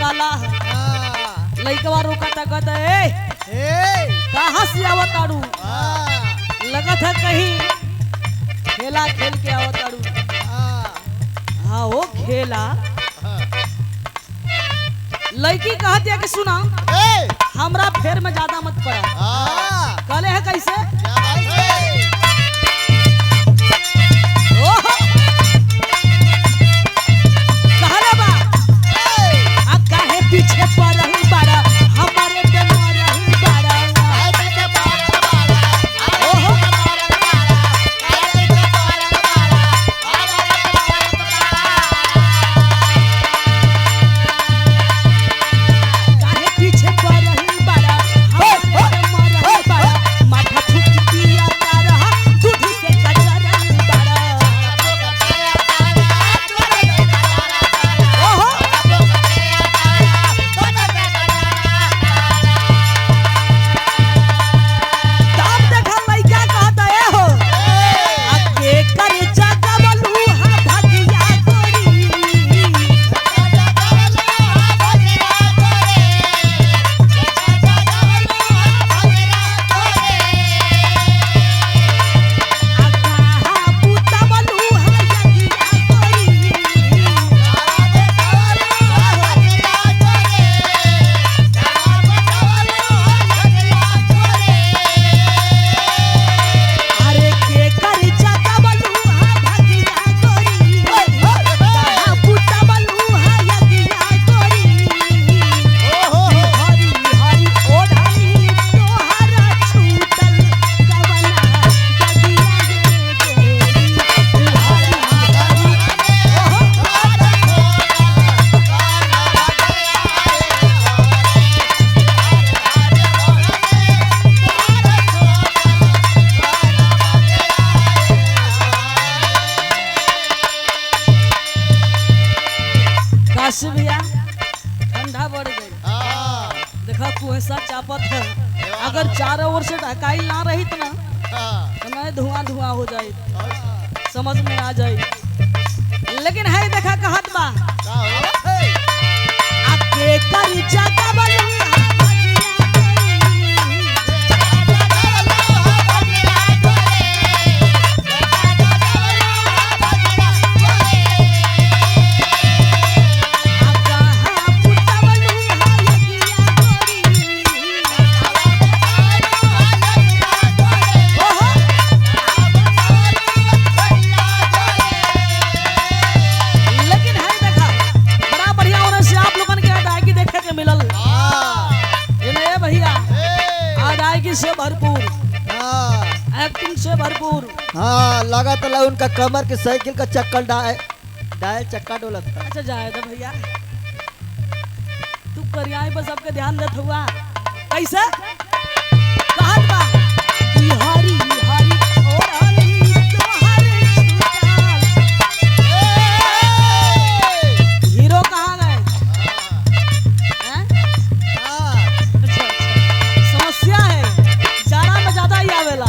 जाला लइकवा रोकता कहता ए कहाँ से आवत ताड़ू लगत है कहीं खेला खेल के आवत ताड़ू। हाँ वो खेला लड़की कहती है कि सुना हमरा फेर में ज्यादा मत पड़ा। कहले है कैसे कहले बा आ काहे पीछे पड़ल बाड़ा हमारे पे मरल बाड़ा। भैया ठंडा बढ़ गई देखा कुहसा चापत है अगर चारों ओर से ढकाई ना रही तो ना धुआं धुआं हो जाए समझ में आ जाए। लेकिन है देखा कहत बा आके करी जगह बलू से भरपूर एक्टिंग से भरपूर। हाँ लगा तो उनका कमर के साइकिल का चक्कर डायल चक्का डोलत था। अच्छा जाए तो भैया तू करियाई पर सबके ध्यान देत हुआ कैसे कहत बा कि हरी हरी ओढ़नी तोहरे छुटाल। हीरो कहाँ गए हैं? समस्या है ज्यादा ही आवेला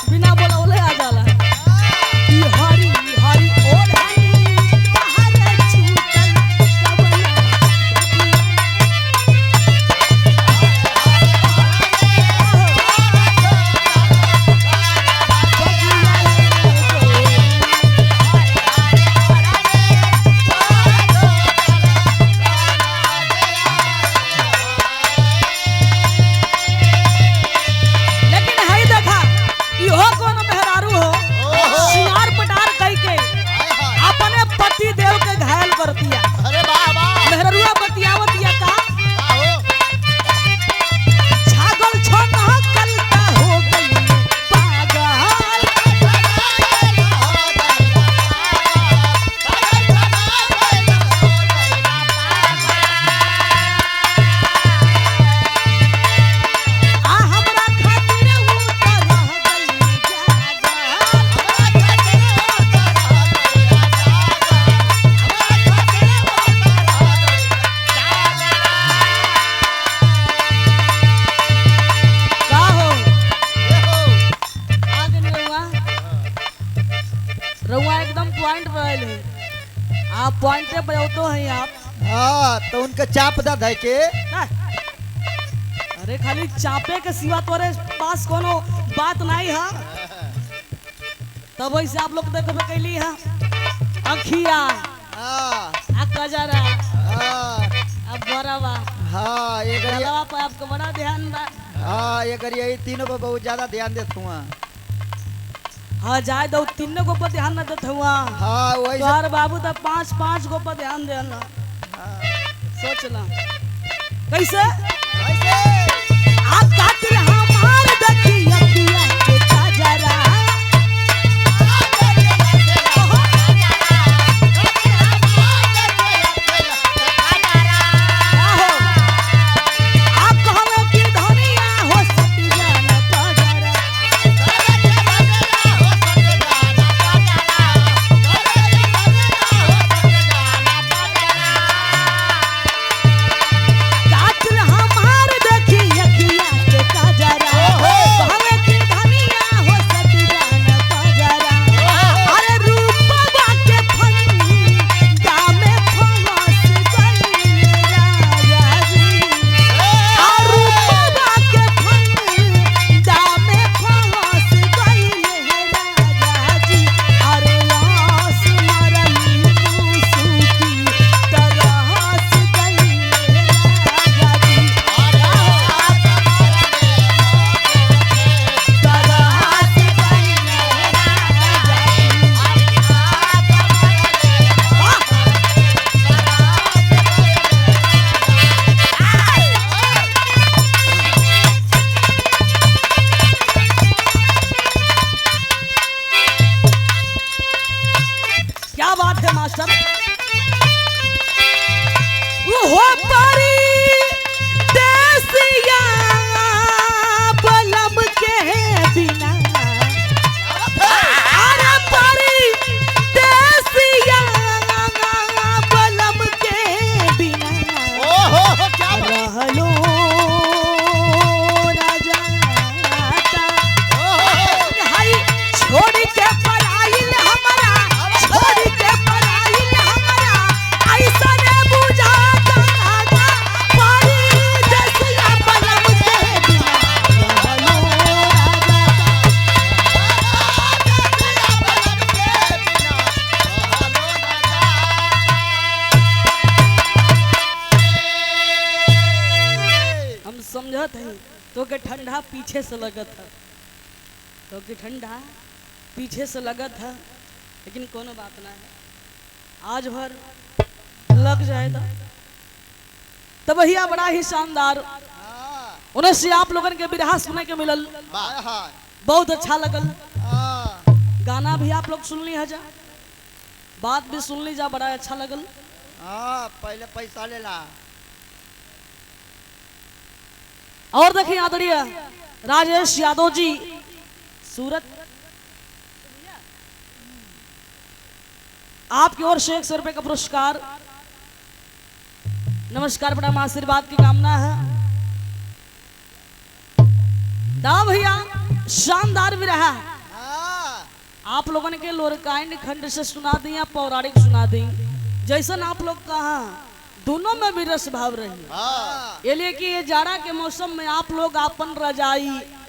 बिना बोलौले आ जाला कि हरी हरी ओढ़नी तोहरे छुटल कबला। पॉइंट पे बजौतो हैं आप हाँ तो उनका चाप दा धै के अरे खाली चापे के सिवा तोरे पास कोनो बात नहीं है। तब वैसे आप लोग देखबे कैली है अखिया हाँ आ कजरा हाँ अब बराबा हाँ ये गरिया गलवा पे आपको बड़ा ध्यान बा। हाँ ये गरिया ये तीनों पर बहुत ज्यादा ध्यान देत हुआ। हाँ जाए दो तीनों को पर ध्यान न देत हुआ। हाँ वही से- तोहर बाबू तो पांच पांच को पर ध्यान देना हाँ, सोचना कैसे कैसे आ कातिल हमार देखी अखिया के कजरा आप कहवे कि धनिया हो सती जान पजरा कातिल हमार देखी अखिया के कजरा कहवे कि धनिया हो सती जान पजरा अरे रूपवा के फनी दामे फंस गई राजा जी रूपवा के फनी दामे फंस गई राजा जी अरे आस मरली मुसुकी तरहस गई राजा जी तरहस गई क्या बात है मास्टर वो परी देसिया बलम के बिना अरे परी देसिया बलम के बिना रहलो न जाता हाय छोड़ के पराइल हमरा छोड़ के पराइल हमरा ऐसा ने बुझाता राजा परी देसिया बलम के बिना रहलो राजा हम समझत हैं तो के ठंडा पीछे से लगत है तो के ठंडा पीछे से लगत है लेकिन कोनो बात ना है आज भर लग जाएगा तो भैया बड़ा ही शानदार हाँ उन्हें से आप लोगन के बिरहा सुने के मिलल हाँ बहुत अच्छा लगल हाँ गाना भी आप लोग सुन ली है जा बात भी सुन ली जा बड़ा अच्छा लगल हाँ पहले पैसा लेला और देखिए आदरणीय राजेश यादव जी सूरत आपकी ओर से 100 रुपए का पुरस्कार नमस्कार बड़ा आशीर्वाद की कामना है दा भैया शानदार भी रहा हाँ आप लोगों ने के लोरकांड खंड से सुना दी या पौराणिक सुना दी जैसा आप लोग कहा दोनों में भी रस भाव रही हाँ ये लिए कि ये जाड़ा के मौसम में आप लोग अपन रजाई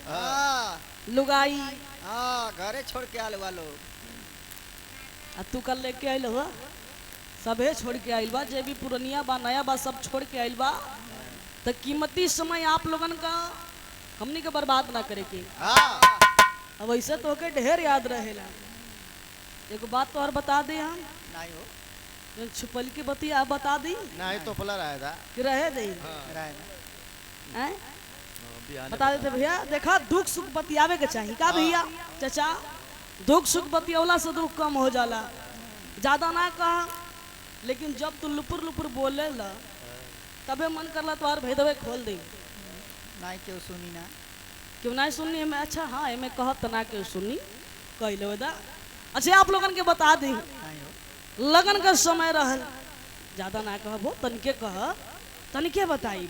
हाँ लुगाई हाँ घरे छोड़ के आल वालो आ तू कल लेके आइल हुआ सबे छोड़ के आइल बा जे भी पुरनिया बा नया बा सब छोड़ के आइल बा तो कीमती समय आप लोगन का हमनी के बर्बाद ना करे के हाँ अब ऐसे तो के ढेर याद रहेला एगो बात तो और बता दे हम नहीं हो जो छुपल की बतिया बता दी नहीं तो पला रहा था कि रहे दे रहे ना। हैं? बता देते भैया देखा दुख सुख बतियावे के चाहिए का भैया चाचा दुख सुख बतियौला से दुख कम हो जाला ज्यादा ना कहा लेकिन जब तू लुपुर लुपुर बोले ला तबे मन करला तो और भेदवे खोल दे नहीं क्यों सुनी ना क्यों नहीं सुननी हमें अच्छा हाँ हमें कहत तो ना क्यों सुननी कह लो दा अच्छा आप लोगन के बता दी नहीं हो लगन का समय रहल ज्यादा ना कहबो तनिके कह तनिके बताई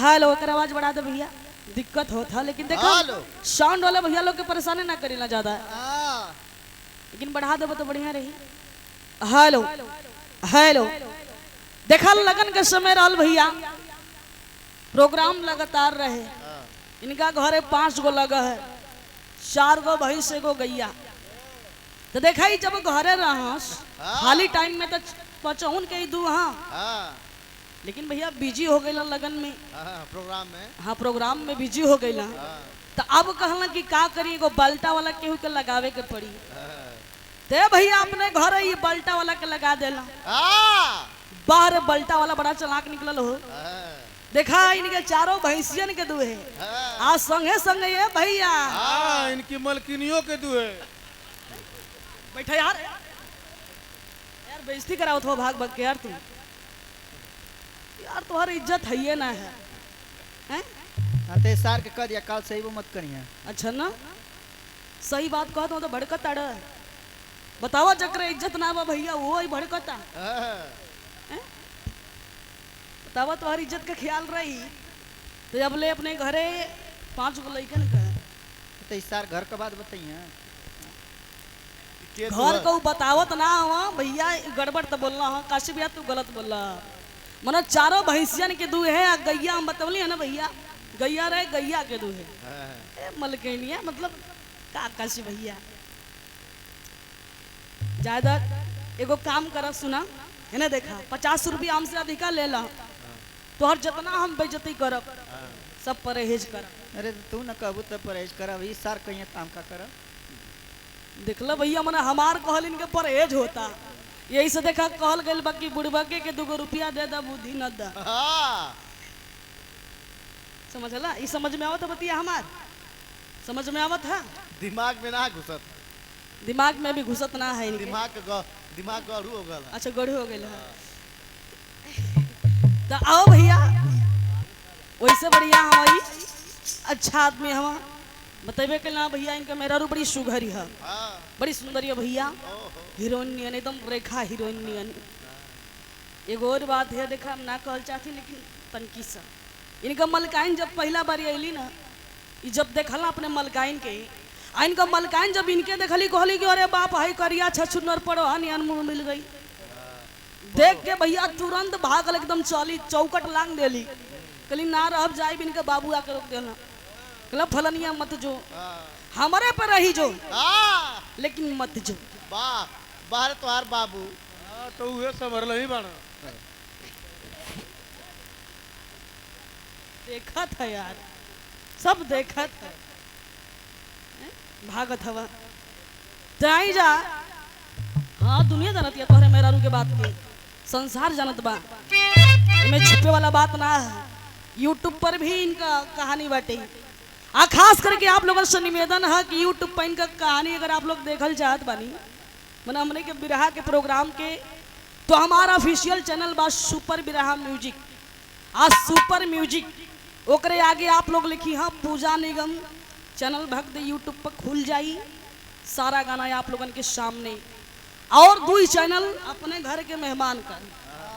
हेलो ओकर आवाज बढ़ा दे भैया दिक्कत होता लेकिन देखो हेलो। साउंड वाले भैया लोग के परेशानी ना करी ना ज्यादा हाँ लेकिन बढ़ा दे तो बढ़िया रही हेलो हेलो देखा लगन के समय रहल भैया, प्रोग्राम लगातार रहे। इनका घरे 5 गो लगा है, 4 गो भैंस, 1 गो गैया। तो देखा ही जब घरे रहस खाली टाइम में तो पचौन के ही दू। हाँ लेकिन भैया बिजी हो गई लगन में, प्रोग्राम में। हाँ प्रोग्राम में बिजी हो गई। तो अब कहला कि का करी, एगो बल्टा वाला केहू के लगावे के पड़ी। ते भैया अपने घर ये बल्टा वाला के लगा देला। बाहर बल्टा वाला बड़ा चलाक निकलल हो। देखा इनके 4 भैंसियन के दुहे, आज संगे संगे ये भैया इनकी मलकिनियों के दुहे। बैठा यार, बेइज्जती करावत हो भाग भाग के यार। तुम यार तुम्हारी इज्जत है ये ना है, हैं? ते सार के कह दिया काल सही वो मत करिए। अच्छा ना सही बात कहता हूँ तो भड़कत अड़ बतावा, जकरे इज्जत ना बा भैया वो ही भड़कता। बतावा तुम्हारी इज्जत का ख्याल रही तो जब ले अपने घरे 5 गो लइकन का। तो इस सार घर का बात बताइए। घर को बतावत ना हुआ भैया, गड़बड़ तो बोलना हो। काशी भैया तू गलत बोला। मना 4 भैंसियन के दू है, गैया हम बतवली है ना भैया, गैया रहे गैया के दू है। मलकेनिया मतलब का काशी भैया। ज्यादा एगो काम कर सुना है ना, देखा 50 रुपया हमसे अधिका ले ला, तो हर जितना हम बेइज्जती करब सब परहेज कर। अरे तू न कहबू तो परहेज करब, इस सार कहिए काम का करब। देखला भैया मना हमार कहल इनके परहेज होता, यही से देखा कहल गइल बाकी बुढ़बा के 2 रुपया दे दा बुद्धि न दा। समझला? ई समझ में आवत बतिया हमार? समझ में आवत है? दिमाग में ना घुसत, दिमाग में भी घुसत ना है इनके। दिमाग गड़ू हो गल। अच्छा गड़ू हो गइल है। तो आओ भैया, वैसे बढ़िया हमारी अच्छा आदमी हम बतेबे के ना भैया। इनका मेरा रू बड़ी सुघरी है, बड़ी सुंदर है भैया, हीरोइन एकदम रेखा हीरोइन। एगो और बात है, देखा हम ना कहल चाहती लेकिन तनकी सा इनका मलकाइन जब पहला बार अली ना, जब देखला अपने मलकाइन के, इनका मलकाइन जब इनके देखली कहली कि अरे बाप है करिया छछुनर पड़ो हन मुंह मिल गई। देख के भैया तुरंत भागल, एकदम चली चौकट लांग देली। कहली ना रह जाए, इनके बाबू आके रोक देना। कहला फलनिया मत जो, हमारे पर रही जो, लेकिन मत जो। बाहर तुम्हार बाबू तो उहे समरल ही बना। देखा था यार, सब देखा था। भागत हवा जाई जा। हाँ दुनिया जानत है तोहरे मेहरारू के बात की, संसार जानत बा, इनमें छुपे वाला बात ना है। यूट्यूब पर भी इनका कहानी बाटे। खास करके आप लोगों से निवेदन है कि यूट्यूब पर इनका कहानी अगर आप लोग देखल चाहत बानी, मैंने हमने के बिरहा के प्रोग्राम के, तो हमारा ऑफिशियल चैनल बा सुपर बिरहा म्यूजिक। आज सुपर म्यूजिक ओकरे आगे आप लोग लिखी हाँ पूजा निगम चैनल भक्त यूट्यूब पर खुल जाई, सारा गाना आप लोगन के सामने। और 2 चैनल अपने घर के मेहमान का,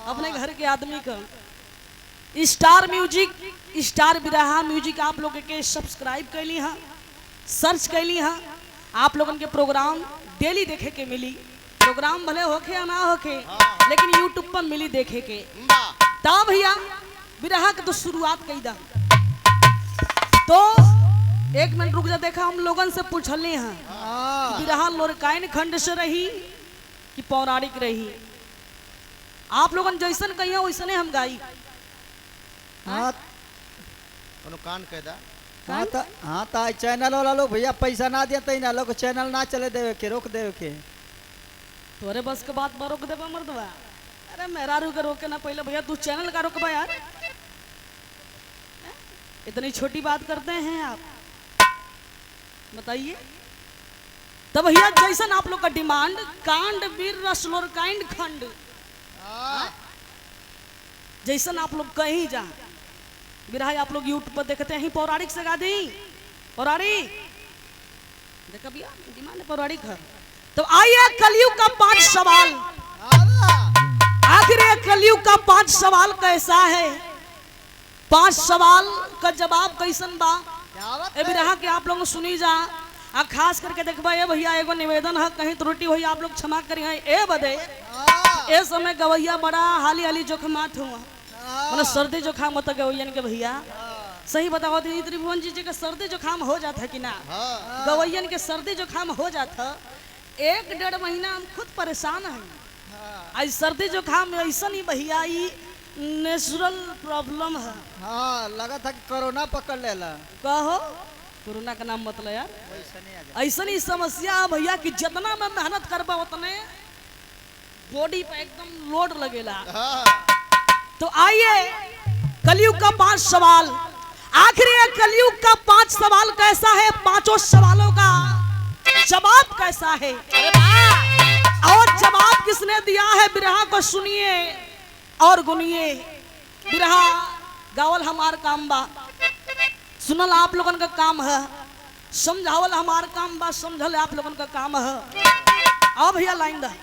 अपने घर के आदमी का, स्टार म्यूजिक, स्टार बिरहा म्यूजिक आप लोग के सब्सक्राइब कैली हाँ, सर्च कैली हाँ। आप लोगन के प्रोग्राम डेली देखे के मिली। प्रोग्राम भले होके या ना होके, लेकिन यूट्यूब पर मिली देखे के। तब भैया बिरहा के तो शुरुआत कई दा। तो 1 मिनट रुक जा, देखा हम लोगन से पूछले हैं बिरहा लोरकाइन खंड से रही कि पौराणिक रही। आप लोगन जैसन कहिए वैसने हम गाई। हाँ कान कह दा। हाँ तो चैनल वाला लोग भैया पैसा ना दिया तो ना लोग चैनल ना चले देवे के, रोक देवे के। तोरे बस के बात पर रोक देबा मर्दवा? अरे मेहरारू के रोके ना पहले भैया, तू चैनल का रोकबा यार। इतनी छोटी बात करते हैं आप, बताइए। तो भैया जैसन आप लोग का डिमांड, कांड वीर रसलोर काइंड खंड, जैसन आप लोग कहीं जा बिरहा आप लोग यूट्यूब पर देखते हैं। पौराणिक से गा दी, पौराणिक देखा भैया डिमांड पौराणिक है। तो आइए कलयुग का 5 सवाल। आखिर ये कलयुग का 5 सवाल कैसा है, 5 सवाल का जवाब कैसन बा, ए बिरहा के आप लोग सुनी जा। खास करके देखबा ये भैया एगो निवेदन है, कहीं त्रुटि हुई आप लोग क्षमा करिए। ए बदे ए समय गवैया बड़ा हाली हाली जोखमात हुआ मतलब सर्दी जुकाम होता गवैयन के भैया सही बताओ तो त्रिभुवन जी के सर्दी जुकाम हो जाता है कि ना गवैयन के सर्दी जुकाम हो जाता 1-1.5 महीना हम खुद परेशान हैं आज सर्दी जुकाम ऐसा नहीं भैया नेचुरल प्रॉब्लम है। हाँ लगा था कि कोरोना पकड़ लेला। कहो कोरोना का नाम मतलब यार ऐसा नहीं समस्या है भैया कि जितना मैं मेहनत करबा उतने बॉडी पे एकदम लोड लगेला। तो आइए कलयुग का 5 सवाल आखिरी है। कलयुग का 5 सवाल कैसा है, 5 सवालों का जवाब कैसा है और जवाब किसने दिया है बिरहा को सुनिए और गुनिए। बिरहा गावल हमार काम बा, सुनल आप लोगन का काम है, समझावल हमार काम बा, समझल आप लोगन का काम है। आओ भैया लाइन दा।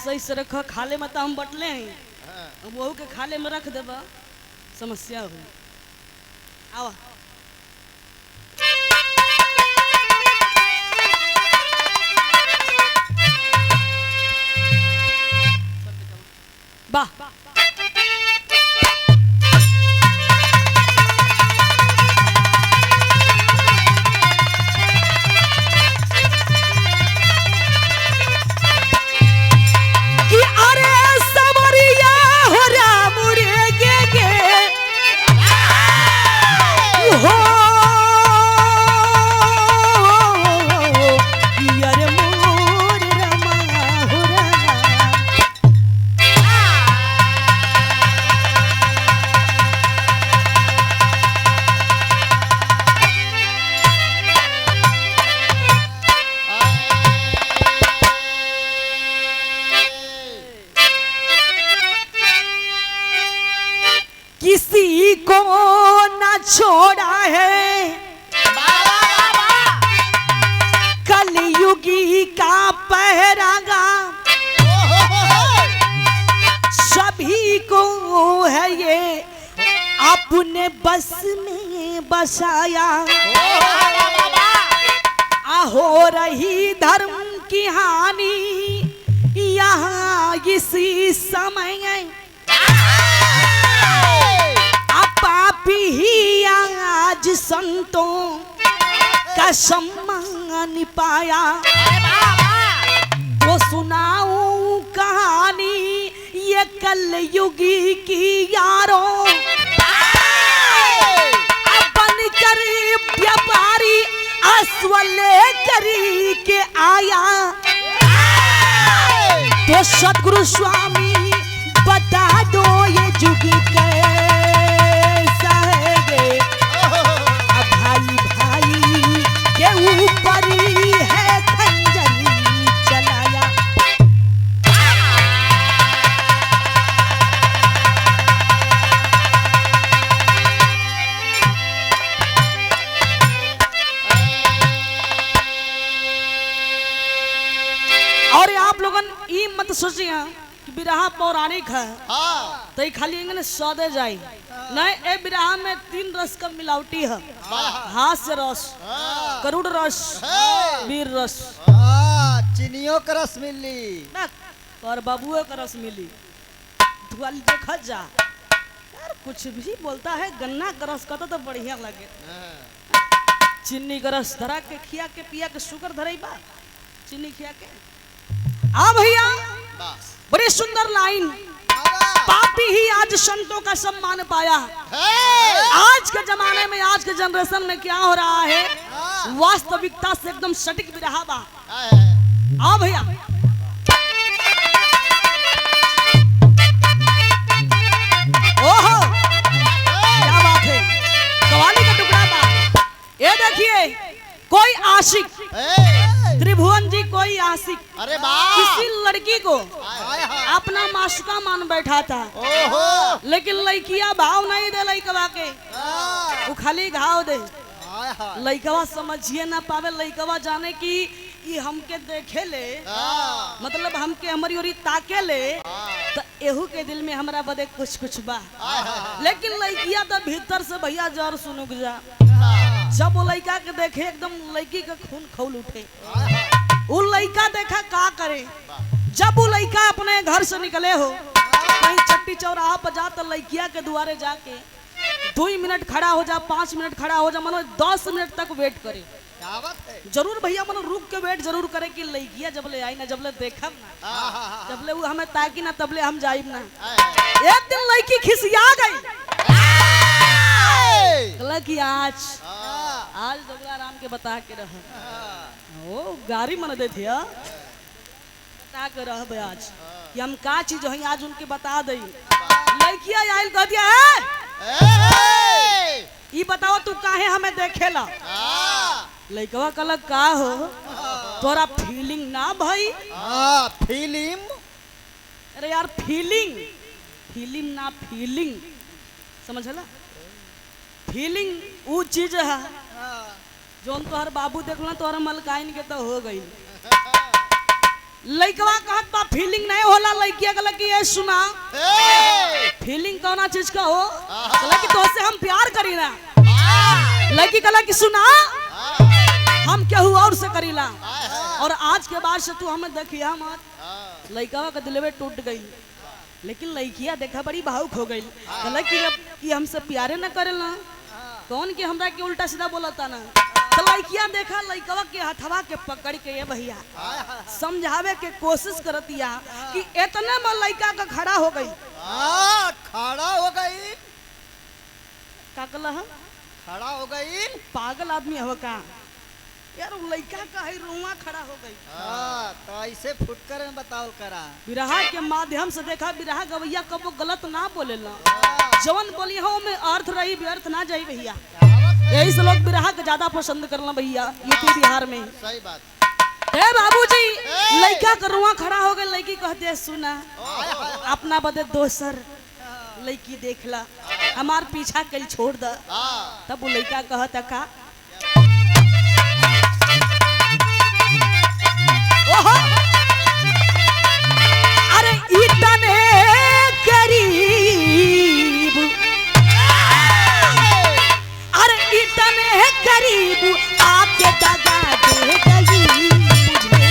सही से रख, खाले में तो हम बटले हैं वहू के खाले में रख देबा समस्या हो। आवा वाह किसी को न छोड़ा है कलयुगी का पहरागा, सभी को है ये अपने बस में बसाया। हो रही धर्म की हानि यहाँ इसी समय, पापी ही आज संतों का सम्मान पाया। वो सुनाऊं कहानी ये कलयुगी की यारों, बनकर व्यापारी अश्वले करी के आया। तो सतगुरु स्वामी बता दो ये जुगी कैसा है गे, भाई भाई के ऊपर ही है खंजर चलाया। और आप लोगन ई मत सोचिए बिरहा पौराणिक है तो खाली इंगने सौदे जाए नहीं। ए बिरहा में 3 रस का मिलावटी है, हास्य रस, करुण रस, वीर रस, चीनियों का रस मिली और बाबुओं का रस मिली। देखा जा यार कुछ भी बोलता है, गन्ना का रस कहता तो बढ़िया लगे, चीनी का रस धरा के खिया के पिया के शुगर धरे बा, चीनी खिया के। आ भैया बड़ी सुंदर लाइन, पापी ही आज संतों का सम्मान पाया। आज के जमाने में, आज के जनरेशन में क्या हो रहा है, वास्तविकता से एकदम सटीक भी रहा बा। आओ भैया ओहो क्या बात है, कवाली का टुकड़ा बा। ये देखिए कोई आशिक, त्रिभुवन जी कोई आशिक अरे वाह किसी लड़की को अपना माशुका मान बैठा था, लेकिन लड़किया भाव नहीं दे लड़कवा के, वो खाली घाव दे। लइकवा समझिए ना पावे, लइकवा जाने कि ई हमके देखे ले, मतलब हमके हमारी ओरी ताके ले, तो एहू के दिल में हमरा बदे कुछ कुछ बा। लेकिन लइकिया तो भीतर से भैया जर सुनुक जा, जब वो लइका के देखे एकदम लइकी का खून खौल उठे। वो लइका देखा का करे, जब वो लइका अपने घर से निकले हो कहीं चट्टी चौराहा पर जा, तो लइकिया के दुआरे जाके 2 मिनट खड़ा हो जा, 5 मिनट खड़ा हो जा, मानो 10 मिनट तक वेट करे। जरूर भैया मानो रुक के वेट जरूर करे कि लइकिया जब ले आई ना, जब ले देखब ना, जब ले वो हमें ताकि ना, तब ले हम जाइब ना। एक दिन लइकी खिसिया गई, कहला कि आज डबला राम के बता के रह, ओ गाड़ी मन दे थे बता के रह आज कि हम का चीज है आज उनके बता दई। लइकिया आइल कह दिया है ई बताओ तू काहे हमें देखेला। लइकवा कहला का हो तोरा फीलिंग ना भाई। फिल्म, अरे यार फीलिंग ना फीलिंग, समझला? फीलिंग वो चीज है जोन तोहर बाबू देखला तोहर मलकाइन के तो हो गई। लइकवा कहत बा फीलिंग नहीं होला। लइकिया कहला कि ये सुना फीलिंग कौना चीज का हो, कहला कि तोसे हम प्यार करी ना। लड़की कहला कि सुना हम केहू और से करीला, और आज के बाद से तू हमें देखिया मत। लइकवा का दिलवे टूट गई, लेकिन लइकिया देखा बड़ी भावुक हो गई। कहला कि जब ये हमसे प्यारे न करेला कौन के हमरा के उल्टा सीधा बोलता ना। तो लइकिया देखा लइकवा के हथवा के पकड़ के ये भैया समझावे के कोशिश करतिया कि इतने में लइका का खड़ा हो गई। खड़ा हो गई, का कहला खड़ा हो गई, पागल आदमी हो का यार। लइका का है रुआ खड़ा हो गई। तो ऐसे फुटकर में बताओ करा। बिरहा के माध्यम से देखा बिरहा गवैया कबो गलत ना बोलेला, जवन बोली हो में अर्थ रही व्यर्थ ना जाई भैया। यही से लोग बिरहा के ज्यादा पसंद करना भैया यूपी बिहार में। सही बात। ए बाबूजी लइका का रुआ खड़ा हो गई। लइकी कहते सुना अपना बदे दोसर लइकी देखला, हमार पीछा कल छोड़ द। तब वो लइका कहता का ओहो अरे इतने करीब, अरे इतने करीब आके दगा दे गई मुझे।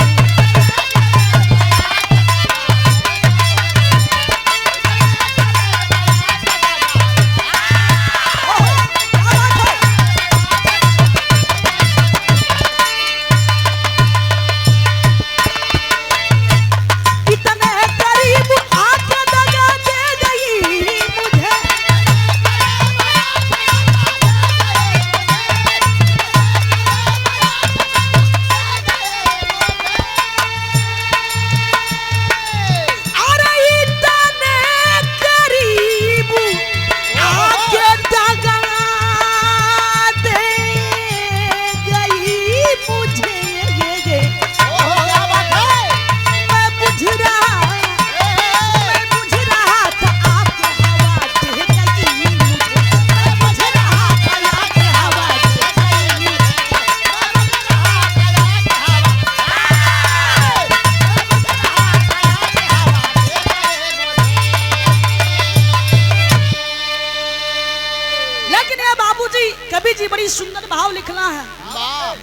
कवि जी बड़ी सुंदर भाव लिखना है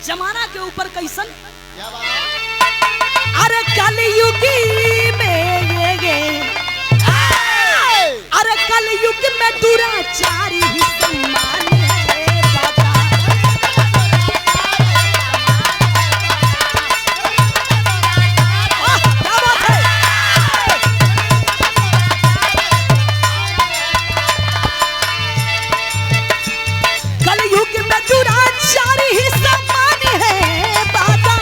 जमाना के ऊपर कैसन। अरे कलयुगी में अरे कलयुग में दुराचारी ही सम्मान है बाबा। क्या बात है। कलयुग में दुराचारी ही सम्मान है बाबा।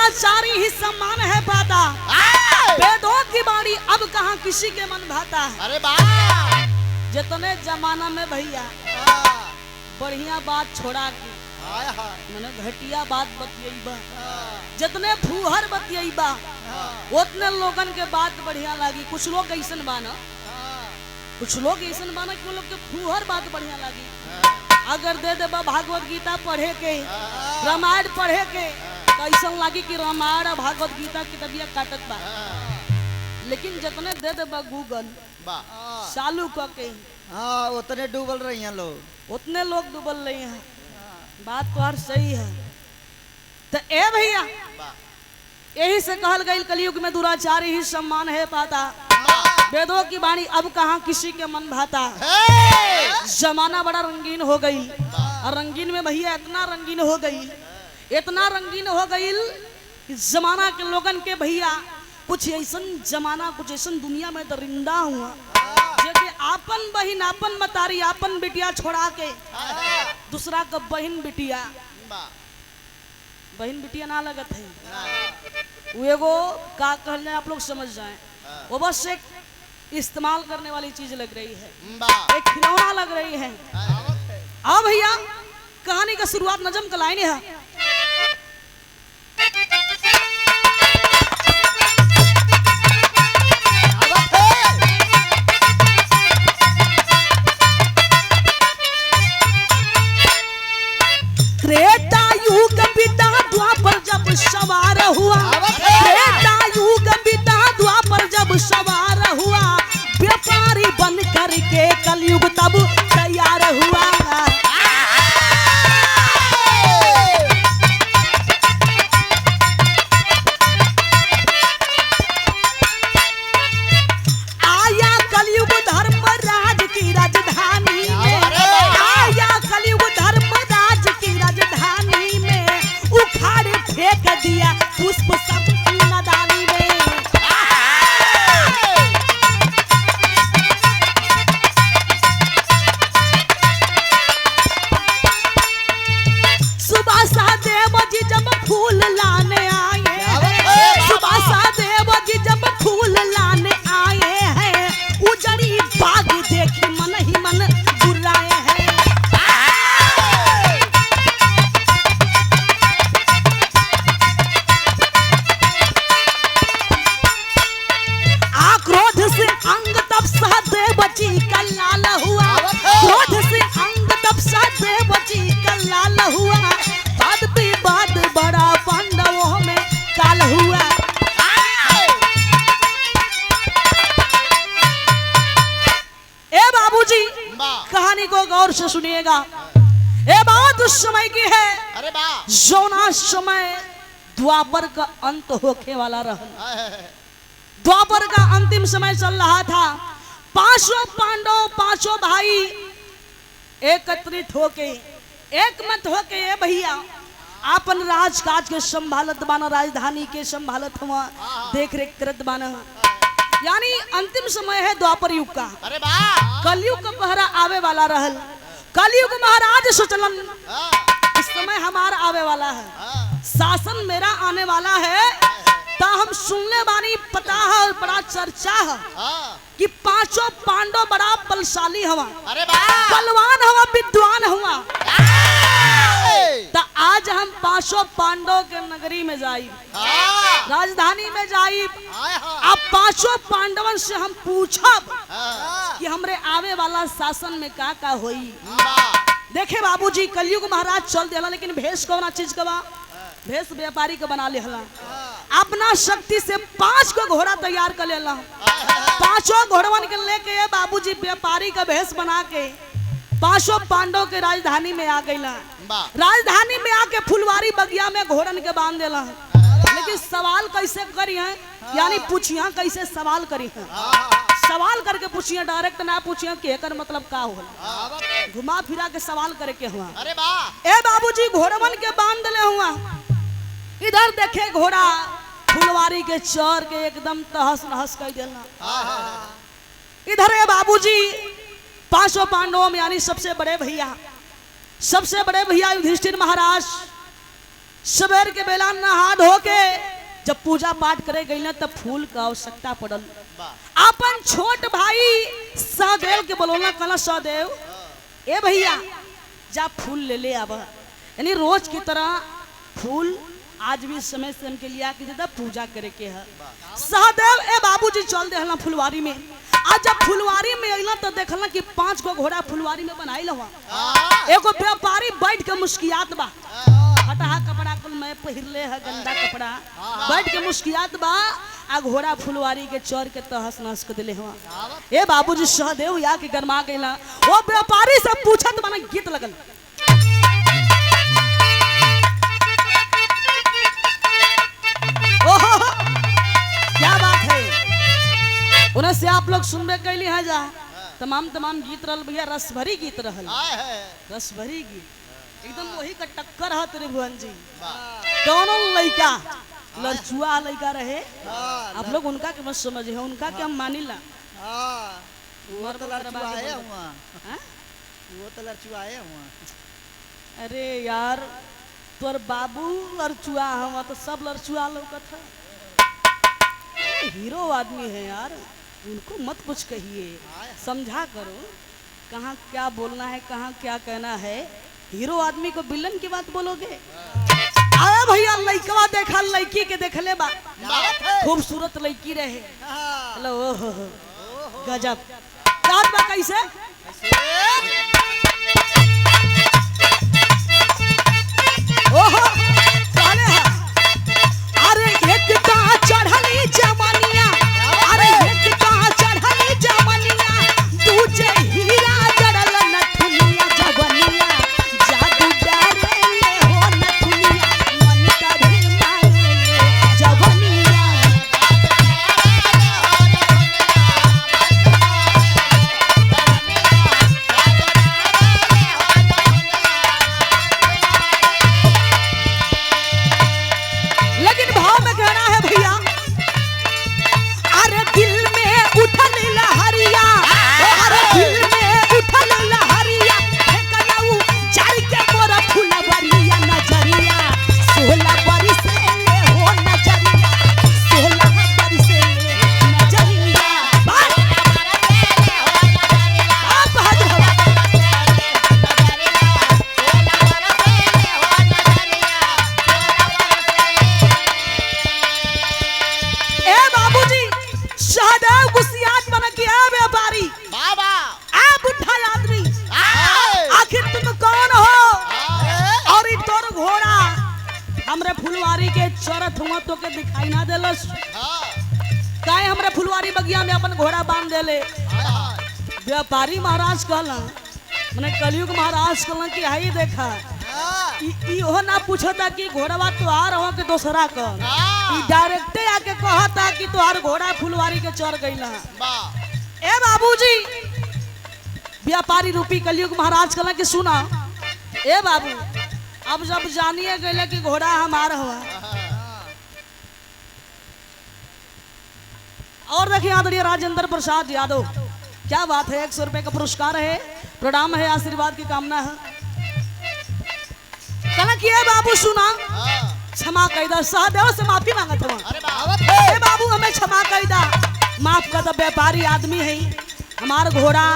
दुराचारी ही सम्मान है पाता, वेदों की बाणी अब कहाँ किसी के मन भाता। अरे वाह जितने जमाना में भैया बढ़िया बात छोड़ा के मैंने घटिया बात बतियाईबा, जितने फूहर बतियाईबा उतने लोगन के बात बढ़िया लागी। कुछ लोग ऐसन बाना, कुछ लोग ऐसन बाना कि लोग के फूहर बात बढ़िया लागी। अगर दे देबा भागवत गीता पढ़े के, रामायण पढ़े के, तो ऐसा लागी कि रामायण और भागवत गीता की तबिया काटत बा। लेकिन जितने दे देबा गूगल चालू करके, हाँ उतने डूबल रही हैं लोग, उतने लोग डूबल रहे हैं। बात तो हर सही है। तो ए भैया यही से कहल गई कलयुग में दुराचारी ही सम्मान है पाता, वेदों की वाणी अब कहाँ किसी के मन भाता। जमाना बड़ा रंगीन हो गई, और रंगीन में भैया इतना रंगीन हो गई, इतना रंगीन हो गई कि जमाना के लोगन के भैया कुछ ऐसा जमाना, कुछ ऐसा दुनिया में दरिंदा हुआ जैसे आपन बहिन, आपन मतारी, आपन बिटिया छोड़ा के दूसरा का बहन बिटिया, बहन बिटिया ना लगत है वो एगो का कहने आप लोग समझ जाएं, वो बस एक इस्तेमाल करने वाली चीज लग रही है, एक खिलौना लग रही है। अब भैया कहानी का शुरुआत नजम का लाइन है। त्रेता युग बीता द्वापर जब सवार हुआ, त्रेता युग बीता द्वापर जब सवार हुआ, व्यापारी बन करके कलयुग तब तैयार हुआ। आया कलयुग धर्मराज की राजधानी में, आया कलयुग धर्मराज की राजधानी में, उखाड़ फेंक दिया पुष्प सब नदानी में। सुभाषा देव जी जब फूल लाने आए, सुभाषा देव जी जब फूल लाने आए हैं, उजड़ी बाग देखी मन ही मन बुलाए हैं। आक्रोध से अंग तब सहदेव जी का लाल हुआ, क्रोध से अंग तब सहदेव जी का लाल हुआ, बाद विवाद बड़ा पांडवों में काल हुआ। ए बाबूजी कहानी को गौर से सुनिएगा, ये बात उस समय की है अरे वाह जोना समय द्वापर का अंत होके वाला रहा। द्वापर का अंतिम समय चल रहा था, पांचों पांडव, पांचों भाई एकत्रित होके, एक मत होके ये भैया आपन राजकाज के संभालत बाना, राजधानी के संभालत हुआ, देख रेख करत बाना। यानी अंतिम समय है द्वापर युग का। अरे वाह कलयुग का पहरा आवे वाला रहल, कलयुग महाराज सोचलन इस समय हमारा आवे वाला है, शासन मेरा आने वाला है। ता हम सुनने बानी, पता है, बड़ा चर्चा है कि पांचों पांडव बड़ा बलशाली हवा, अरे वाह बलवान हवा, विद्वान हुआ। तो आज हम पांचों पांडव के नगरी में जाई, राजधानी में जाई, अब पांचों पांडवन से हम पूछब कि हमरे आवे वाला शासन में का होई। देखे बाबूजी कलयुग महाराज चल देला, लेकिन भेष कौना चीज का बा? भेष व्यापारी का बना लेला, अपना शक्ति से 5 को घोड़ा तैयार कर लेला, पांचों घोड़वन के लेके बाबूजी व्यापारी का भेष बना के पांचों पांडव के राजधानी में आ गईला। राजधानी में आके फुलवारी बगिया में घोड़न के बांध देला। लेकिन सवाल कैसे करी है, यानी पूछिया कैसे सवाल करी है, सवाल करके पूछिए, डायरेक्ट ना पूछिए कि एकर मतलब का होला, घुमा फिरा के सवाल करे के हुआ। अरे वाह ए बाबूजी घोड़वन के बांध ले हुआ, इधर देखे घोड़ा फुलवारी के चर के एकदम तहस नहस कर देना। इधर है बाबूजी पांचों पांडवों में यानी सबसे बड़े भैया युधिष्ठिर महाराज सवेर के बेला नहा धो के जब पूजा पाठ करे गई ना तब फूल का आवश्यकता पड़ल। अपन छोट भाई सहदेव के बोलोला कहला सहदेव ए भैया जा फूल ले ले आवा। यानी रोज की तरह फूल आज भी समय से हमके लिया कि जब पूजा करे के है। सहदेव ए बाबूजी चल देहला फुलवारी में। आज जब फुलवारी में अइला तो देखला कि 5 गो घोड़ा फुलवारी में बनाइल हुआ। एगो व्यापारी बैठ के मुस्कियात बा, हटा कपड़ा कुल मैं पहिरले है गंदा कपड़ा, बैठ के मुस्कियात बा आ घोड़ा फुलवारी के चोर के तहस नहस कर दिले हुआ। ए बाबूजी सहदेव या के गरमा गइला। वो व्यापारी से पूछत बना गीत लगल। ओहो क्या बात है। उन्हें से आप लोग सुनबे कैली है जा तमाम गीत रहल भैया, रस भरी गीत रहल, रस भरी गीत एकदम वही का टक्कर है त्रिभुवन जी। दोनों लड़का लड़चुआ लड़का रहे, आप लोग उनका के मत समझे, उनका के हम मानिला। वो तो लड़चुआए हुआ, वो तो लड़चुआए हुआ। अरे यार तोर बाबू लड़चुआ हम तो सब लड़चुआ लौकत है। हीरो आदमी है यार, उनको मत कुछ कहिए, समझा करो कहाँ क्या बोलना है, कहाँ क्या कहना है। हीरो आदमी को विलन की बात बोलोगे। अरे भैया लड़कवा देखा, लड़की के देखले बा, खूबसूरत लड़की रहे। हेलो गजब बात बा कैसे। ओहो कहले है अरे एक का चढ़ली जवानिया, अरे एक का चढ़ली जवानिया, तुझे हीरा जड़ल नथुनिया जवानिया, जादू डाले ले हो नथुनिया, मन करे मारे ले जवानिया। लेकिन भाव में कहना है भैया, अरे दिल में उठल लहरिया, अरे दिल में उठल लहरिया, कलऊ चढ़ के मोरा फुलवरिया नजरिया, 16 बरिस ले हो नजरिया, 16 बरिस ले नजरिया। ए बाबूजी सहदेव गुस्सियात बन के आ व्यापारी बाबा आ बुढ़ा आदमी, आखिर तुम कौन हो और ई तोर घोड़ा हमरे फुलवारी के चरत हुआ तो के दिखाई ना देलस। काहे हमरे फुलवारी बगिया में अपन घोड़ा बांध देले। व्यापारी महाराज कहला, मने कलयुग महाराज कहला कि हाई देखा इहो ना पूछता कि घोड़वा तोहार हो के दोसरा का, ई डायरेक्टे आके कहता कि तोहार घोड़ा फुलवारी के चढ़ गइला। ए बाबूजी व्यापारी रूपी कलयुग महाराज कहला कि सुना ए बाबू, अब जब जानिए गइले कि घोड़ा हमारा हुआ। और देखिए आदरणीय राजेंद्र प्रसाद यादव, क्या बात है, 100 रुपए का पुरस्कार है, प्रणाम है, आशीर्वाद की कामना है। कहला कि ए बाबू सुना, क्षमा कैदा, सहदेव से माफी मांगत हूँ। ए बाबू हमें क्षमा कैदा, माफ कर दो, व्यापारी आदमी है, हमार घोड़ा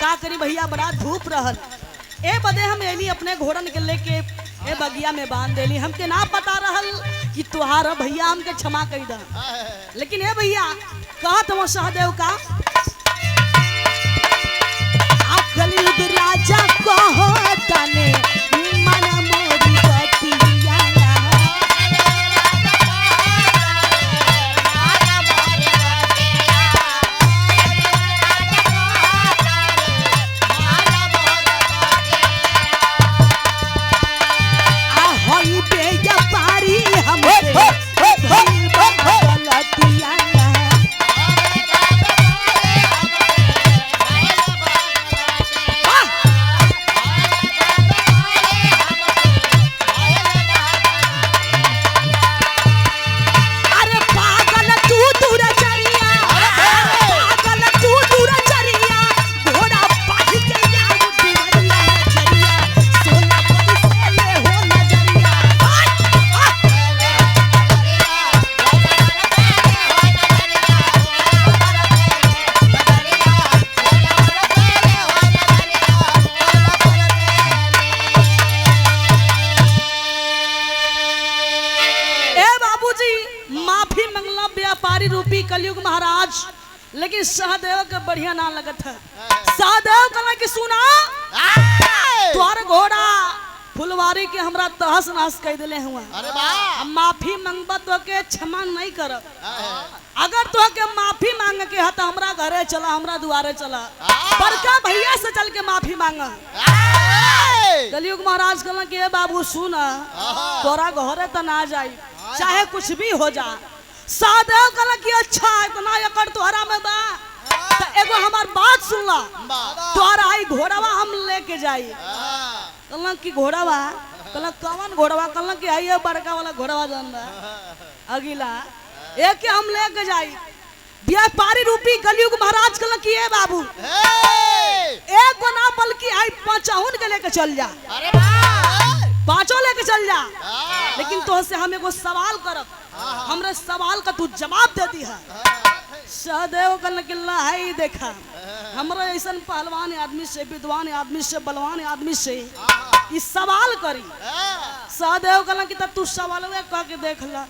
का करी भैया बड़ा धूप रहल, ए बदे हम एली अपने घोड़न के लेके ए बगिया में बांध देली, हमके ना पता रहल कि तुहार भैया, हमके क्षमा कैदा। लेकिन ए भैया कहत वो सहदेव का कलयुग राजा कहता ने मन मोरी बतिया, ahoy बेया पारी हमसे भइल बा गलतिया। महाराज लेकिन सहदेव के बढ़िया ना लगत है। सहदेव कहला कि सुना तोहर घोड़ा फुलवारी के हमरा तहस नहस कह दिले हुआ। अरे वाह माफी मांगबा तो के क्षमा नहीं करब। अगर तो के माफी मांगे के है तो हमरा घरे चला, हमरा दुआरे चला, बड़का भैया से चल के माफी मांगा। कलयुग महाराज कहला कि बाबू सुन तोरा घरे तो ना जाई चाहे कुछ भी हो जा। सहदेव कहला कि अच्छा इतना एकड़ तोहरा में बा तो एगो हमार बात सुन ला, तोहरा आई घोड़ावा हम लेके जाई। कहला कि घोड़ावा? कहला कौन घोड़ावा? कहला कि आइए बड़का वाला घोड़ावा जौन बा अगिला एक हम लेके जाई। व्यापारी रूपी कलयुग महाराज कहला कि ए बाबू एक को ना बल्कि आई पांचहुन के लेके चल जा। अरे वाह पांचों लेके चल जा, लेकिन तो से हम एगो सवाल करब, हमरे सवाल का तू जवाब दे दी है। सहदेव कहला कि है देखा हमरा ऐसा पहलवान आदमी से, विद्वान आदमी से, बलवान आदमी से इस सवाल करी। सहदेव कहला कि तू सवाल कह के देख ला,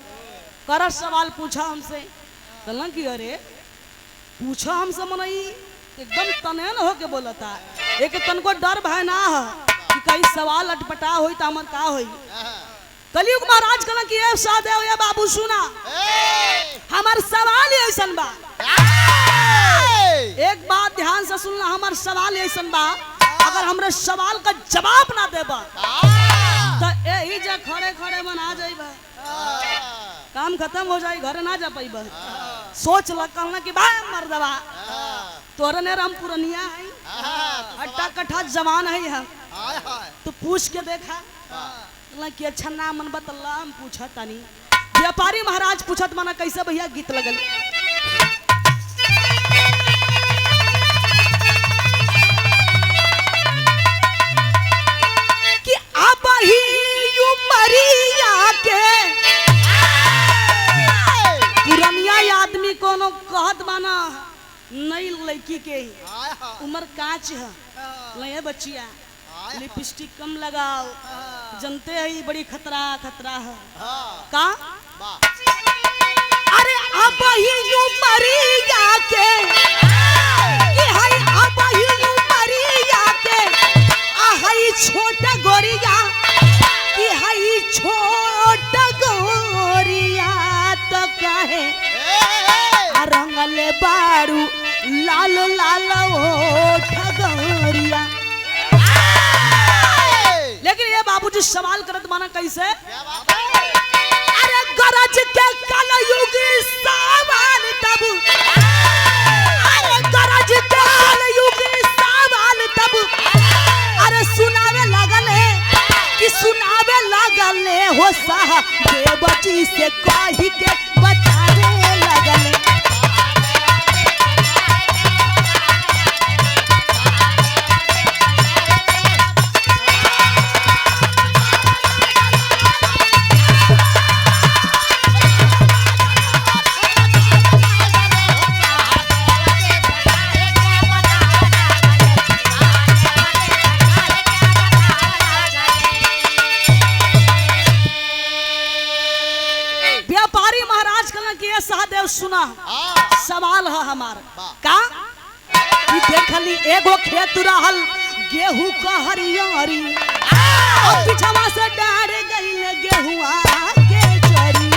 कर सवाल पूछा हमसे। कहला कि अरे पूछा हमसे मनई एकदम तनेन होके बोलता, एक तन को डर भय ना है कि कहीं सवाल अटपटा होई त हमर का होई। कलयुग महाराज कहला कि ए सहदेव ए बाबू सुना हमार सवाल ऐसन बा, एक बात ध्यान से सुनना, हमार सवाल ऐसन बा अगर हमरे सवाल का जवाब ना देबा तो यही जा खड़े खड़े बना जाइबा, काम खत्म हो जाए, घर ना जा पाइबा। सोच ल कहना कि बा मर्दवा तोरे ने हम पुरनिया है, अट्टा कट्ठा जवान है हम, तो पूछ के देखा कि अच्छा ना मन बतला हम पूछा तानी। व्यापारी महाराज पूछत माना कैसे भैया गीत लगल। कि अब ही उमरिया के पुरनिया आदमी कोनो कहत माना नई लड़की के उम्र कांच है, ले बच्चिया लिपस्टिक कम लगाओ, जनते है बड़ी खतरा खतरा है का। अरे अब ही उमरिया के कि हाय अब ही उमरिया के हाय छोटा गोरिया कि हाय छोटा गोरिया तो कहे रंगले बारू लाल लाल ओठ गोरिया। लेकिन ये बाबूजी सवाल करत माना कैसे? अरे गरज के कलयुग सवाल तब, अरे गरज के कलयुग सवाल तब, अरे सुनावे लगले कि सुनावे लगले हो साहब बच्ची से कही के बतावे लगले। सहदेव सुना सवाल है हमार का कि देखली एगो खेत रहल गेहूं का हरियारी और पिछवा से डार गइल गेहुआ के चरी।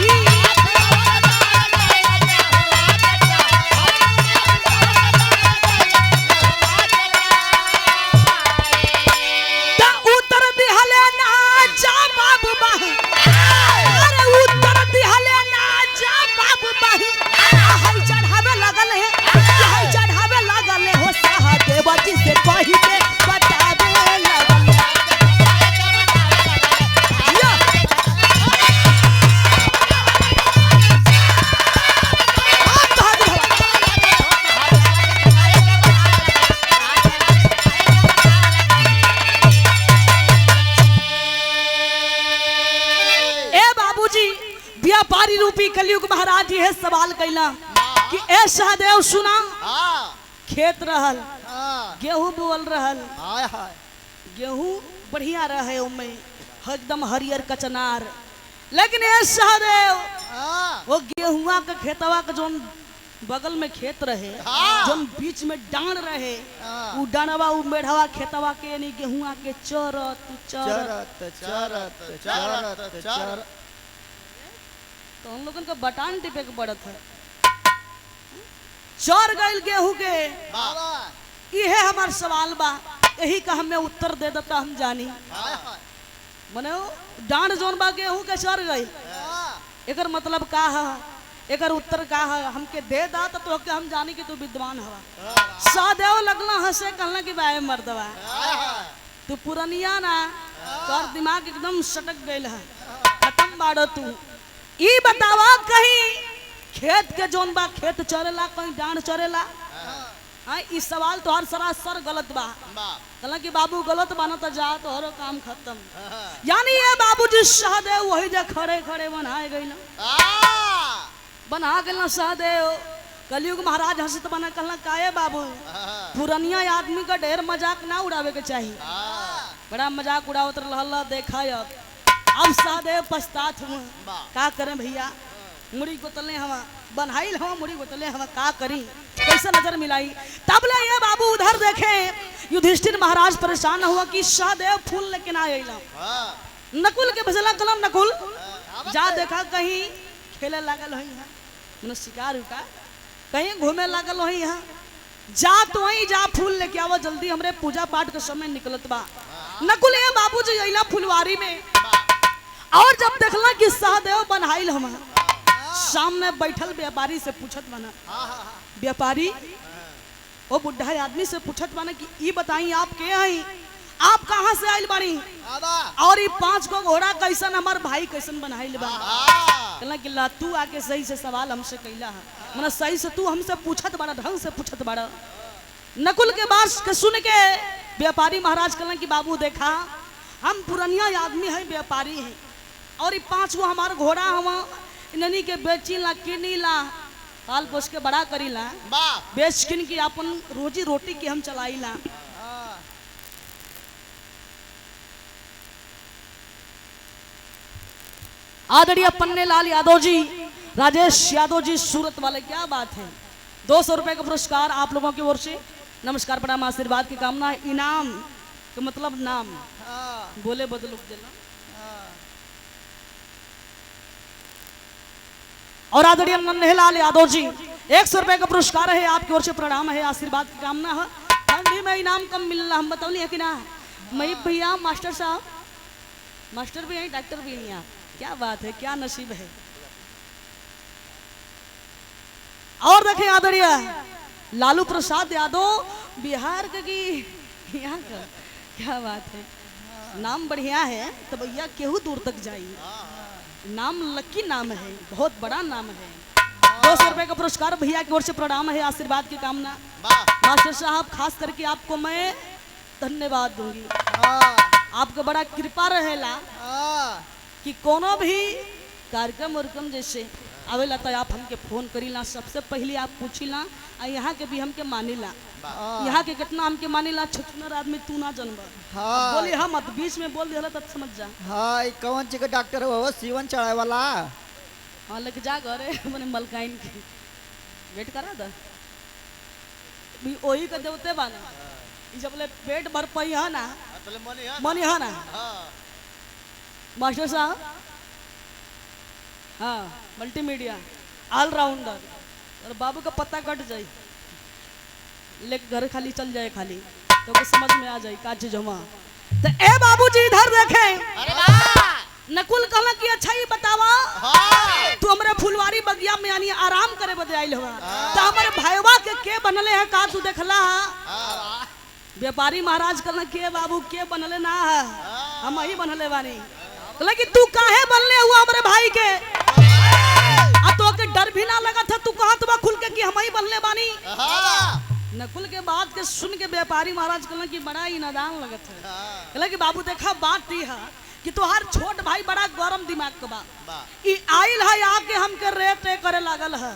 ता उतर दिहले ना जा बाबू बा, अरे उतर दिहले ना जा बाबू बाही हाय चढ़ावे लगल है, हाय चढ़ावे लगल हो सहदेव जी से कही के बतावे लगल। व्यापारी रूपी कलयुग महाराज ये सवाल कैला कि ए सहदेव सुना खेत रहल गेहूं बोल रहल, गेहूं बढ़िया रहे उमे एकदम हरियर कचनार, लेकिन ए सहदेव वो गेहुआ के खेतवा के जोन बगल में खेत रहे हाँ। जोन बीच में डांड रहे हाँ। उ डांडवा उ मेढ़वा खेतवा के यानी गेहुआ के चरत चरत चरत चरत चरत चरत तो हम लोगन का बटान टिपे के पड़त है चर गइल गेहूं के इहे हमार सवाल बा यही का हमें उत्तर दे देता हम जानी मने डांड जोन बा गेहूं के चर गइल एकर मतलब का है एकर उत्तर का है हमके दे दा तो के हम जानी कि तू विद्वान हवा सादेव लगला हंसे कहला कि बाय मर्दवा तू पुरनिया ना तोर दिमाग एकदम सटक गइल है खत्म बाड़ो तू ई बतावा कहीं खेत के जोन बा खेत चरेला कहीं डांड चरेला हाँ इस सवाल तो हर सरासर गलत बा कहला कि बाबू गलत बाना तो जा तो हरो काम खत्म यानी ये बाबूजी सहदेव वही जे खड़े खड़े बनाए गई ना बना गए ना सहदेव कलयुग महाराज हंसत बना कहला काहे बाबू पुरनिया आदमी का ढेर मजाक ना उड़ावे के चाहिए बड़ा मजाक उड़ावत रहला देखा अब सहदेव पछतात हुआ का करें भैया मुड़ी गोतले हवा बनाइल हवा मुड़ी गोतले हवा का करी कैसे नजर मिलाई तब ले ये बाबू उधर देखे युधिष्ठिर महाराज परेशान हुआ कि सहदेव फूल लेके ना आइला नकुल के भजला कलम नकुल जा देखा कहीं खेले लागल है मने शिकार उका कहीं घूमे लागल है यहाँ जा तो वहीं जा फूल लेके आवो जल्दी हमरे पूजा पाठ के समय निकलत बा नकुल ये बाबूजी अइला फुलवारी में और जब देखला कि सहदेव बनाइल हम सामने बैठल व्यापारी से पूछत बना व्यापारी ओ बुढ़ा आदमी से पूछत बना कि ई बताई आप के हैं आप कहाँ से आइल बानी और ये 5 गो घोड़ा कैसन हमार भाई कैसन बनाइल बा कहला कि ला तू आके सही से सवाल हमसे कैला है मतलब सही से तू हमसे पूछत बड़ा ढंग से पूछत बड़ा नकुल के बात के सुन के व्यापारी महाराज कहला कि बाबू देखा हम पुरनिया आदमी है व्यापारी है और ये 5 गो हमार घोड़ा हम इन्हनी के बेची ला किनी ला पाल पोस के बड़ा करी ला बेच किन की अपन रोजी रोटी की हम चलाई ला आदरणीय पन्ने लाल यादव जी राजेश यादव जी सूरत वाले क्या बात है 200 रुपए का पुरस्कार आप लोगों की ओर से नमस्कार प्रणाम आशीर्वाद की कामना इनाम का मतलब नाम बोले बदलो देना और आदरणीय नन्हेलाल यादव जी 100 रुपए का पुरस्कार है आपकी ओर से प्रणाम है आशीर्वाद की कामना है ठंडी में इनाम कम मिलना हम बताओ कि ना मई भैया मास्टर साहब मास्टर भी है डॉक्टर भी नहीं आप क्या बात है क्या नसीब है और देखें आदरणीय लालू प्रसाद यादव बिहार का की यहाँ का क्या बात है नाम बढ़िया है तो भैया केहू दूर तक जाइए नाम लकी नाम है बहुत बड़ा नाम है 200 रुपए का पुरस्कार भैया की ओर से प्रणाम है आशीर्वाद की कामना मास्टर साहब खास करके आपको मैं धन्यवाद दूंगी आपका बड़ा कृपा रहेला कि कोनो भी कार्यक्रम उर्क्रम जैसे आवेला तो आप हमके फोन करीला सबसे पहले आप पूछीला और यहाँ के भी हमके मानीला यहाँ के कितना हमके मानीला छुटनर आदमी तू ना जनबा बोली हम मत बीच में बोल दिया तब समझ जा हाँ कौन चीज का डॉक्टर हो सीवन चढ़ाए वाला हाँ लेके जा घरे मैंने मलकाइन की वेट करा था वही का देवते बाना जब ले पेट भर पाई है ना मनी है ना मास्टर साहब हाँ मल्टीमीडिया ऑलराउंडर और बाबू का पत्ता कट जाए लेके घर खाली चल जाए खाली तो कुछ समझ में आ जाए का चीज जमा तो ए बाबूजी इधर देखे नकुल कहला कि अच्छा ही बतावा तू हमरे फुलवारी बगिया में यानी आराम करे बदे आइल हुआ तो हमरे भाईवा के बनले है का तू देखला व्यापारी महाराज कहला के बाबू के बनले ना है हम ही बनले बानी कहला कि तू काहे बनले हुआ हमरे भाई के आ तो के डर भी ना लगा था तू कहा तो खुल के कि हम ही बनले बानी नकुल के बात के सुन के व्यापारी महाराज कहला कि बड़ा ही नादान लगत है कहला कि बाबू देखा बात दी है कि तोहार छोट भाई बड़ा गरम दिमाग के बा ई आइल है आके हमके रेट करे लागल है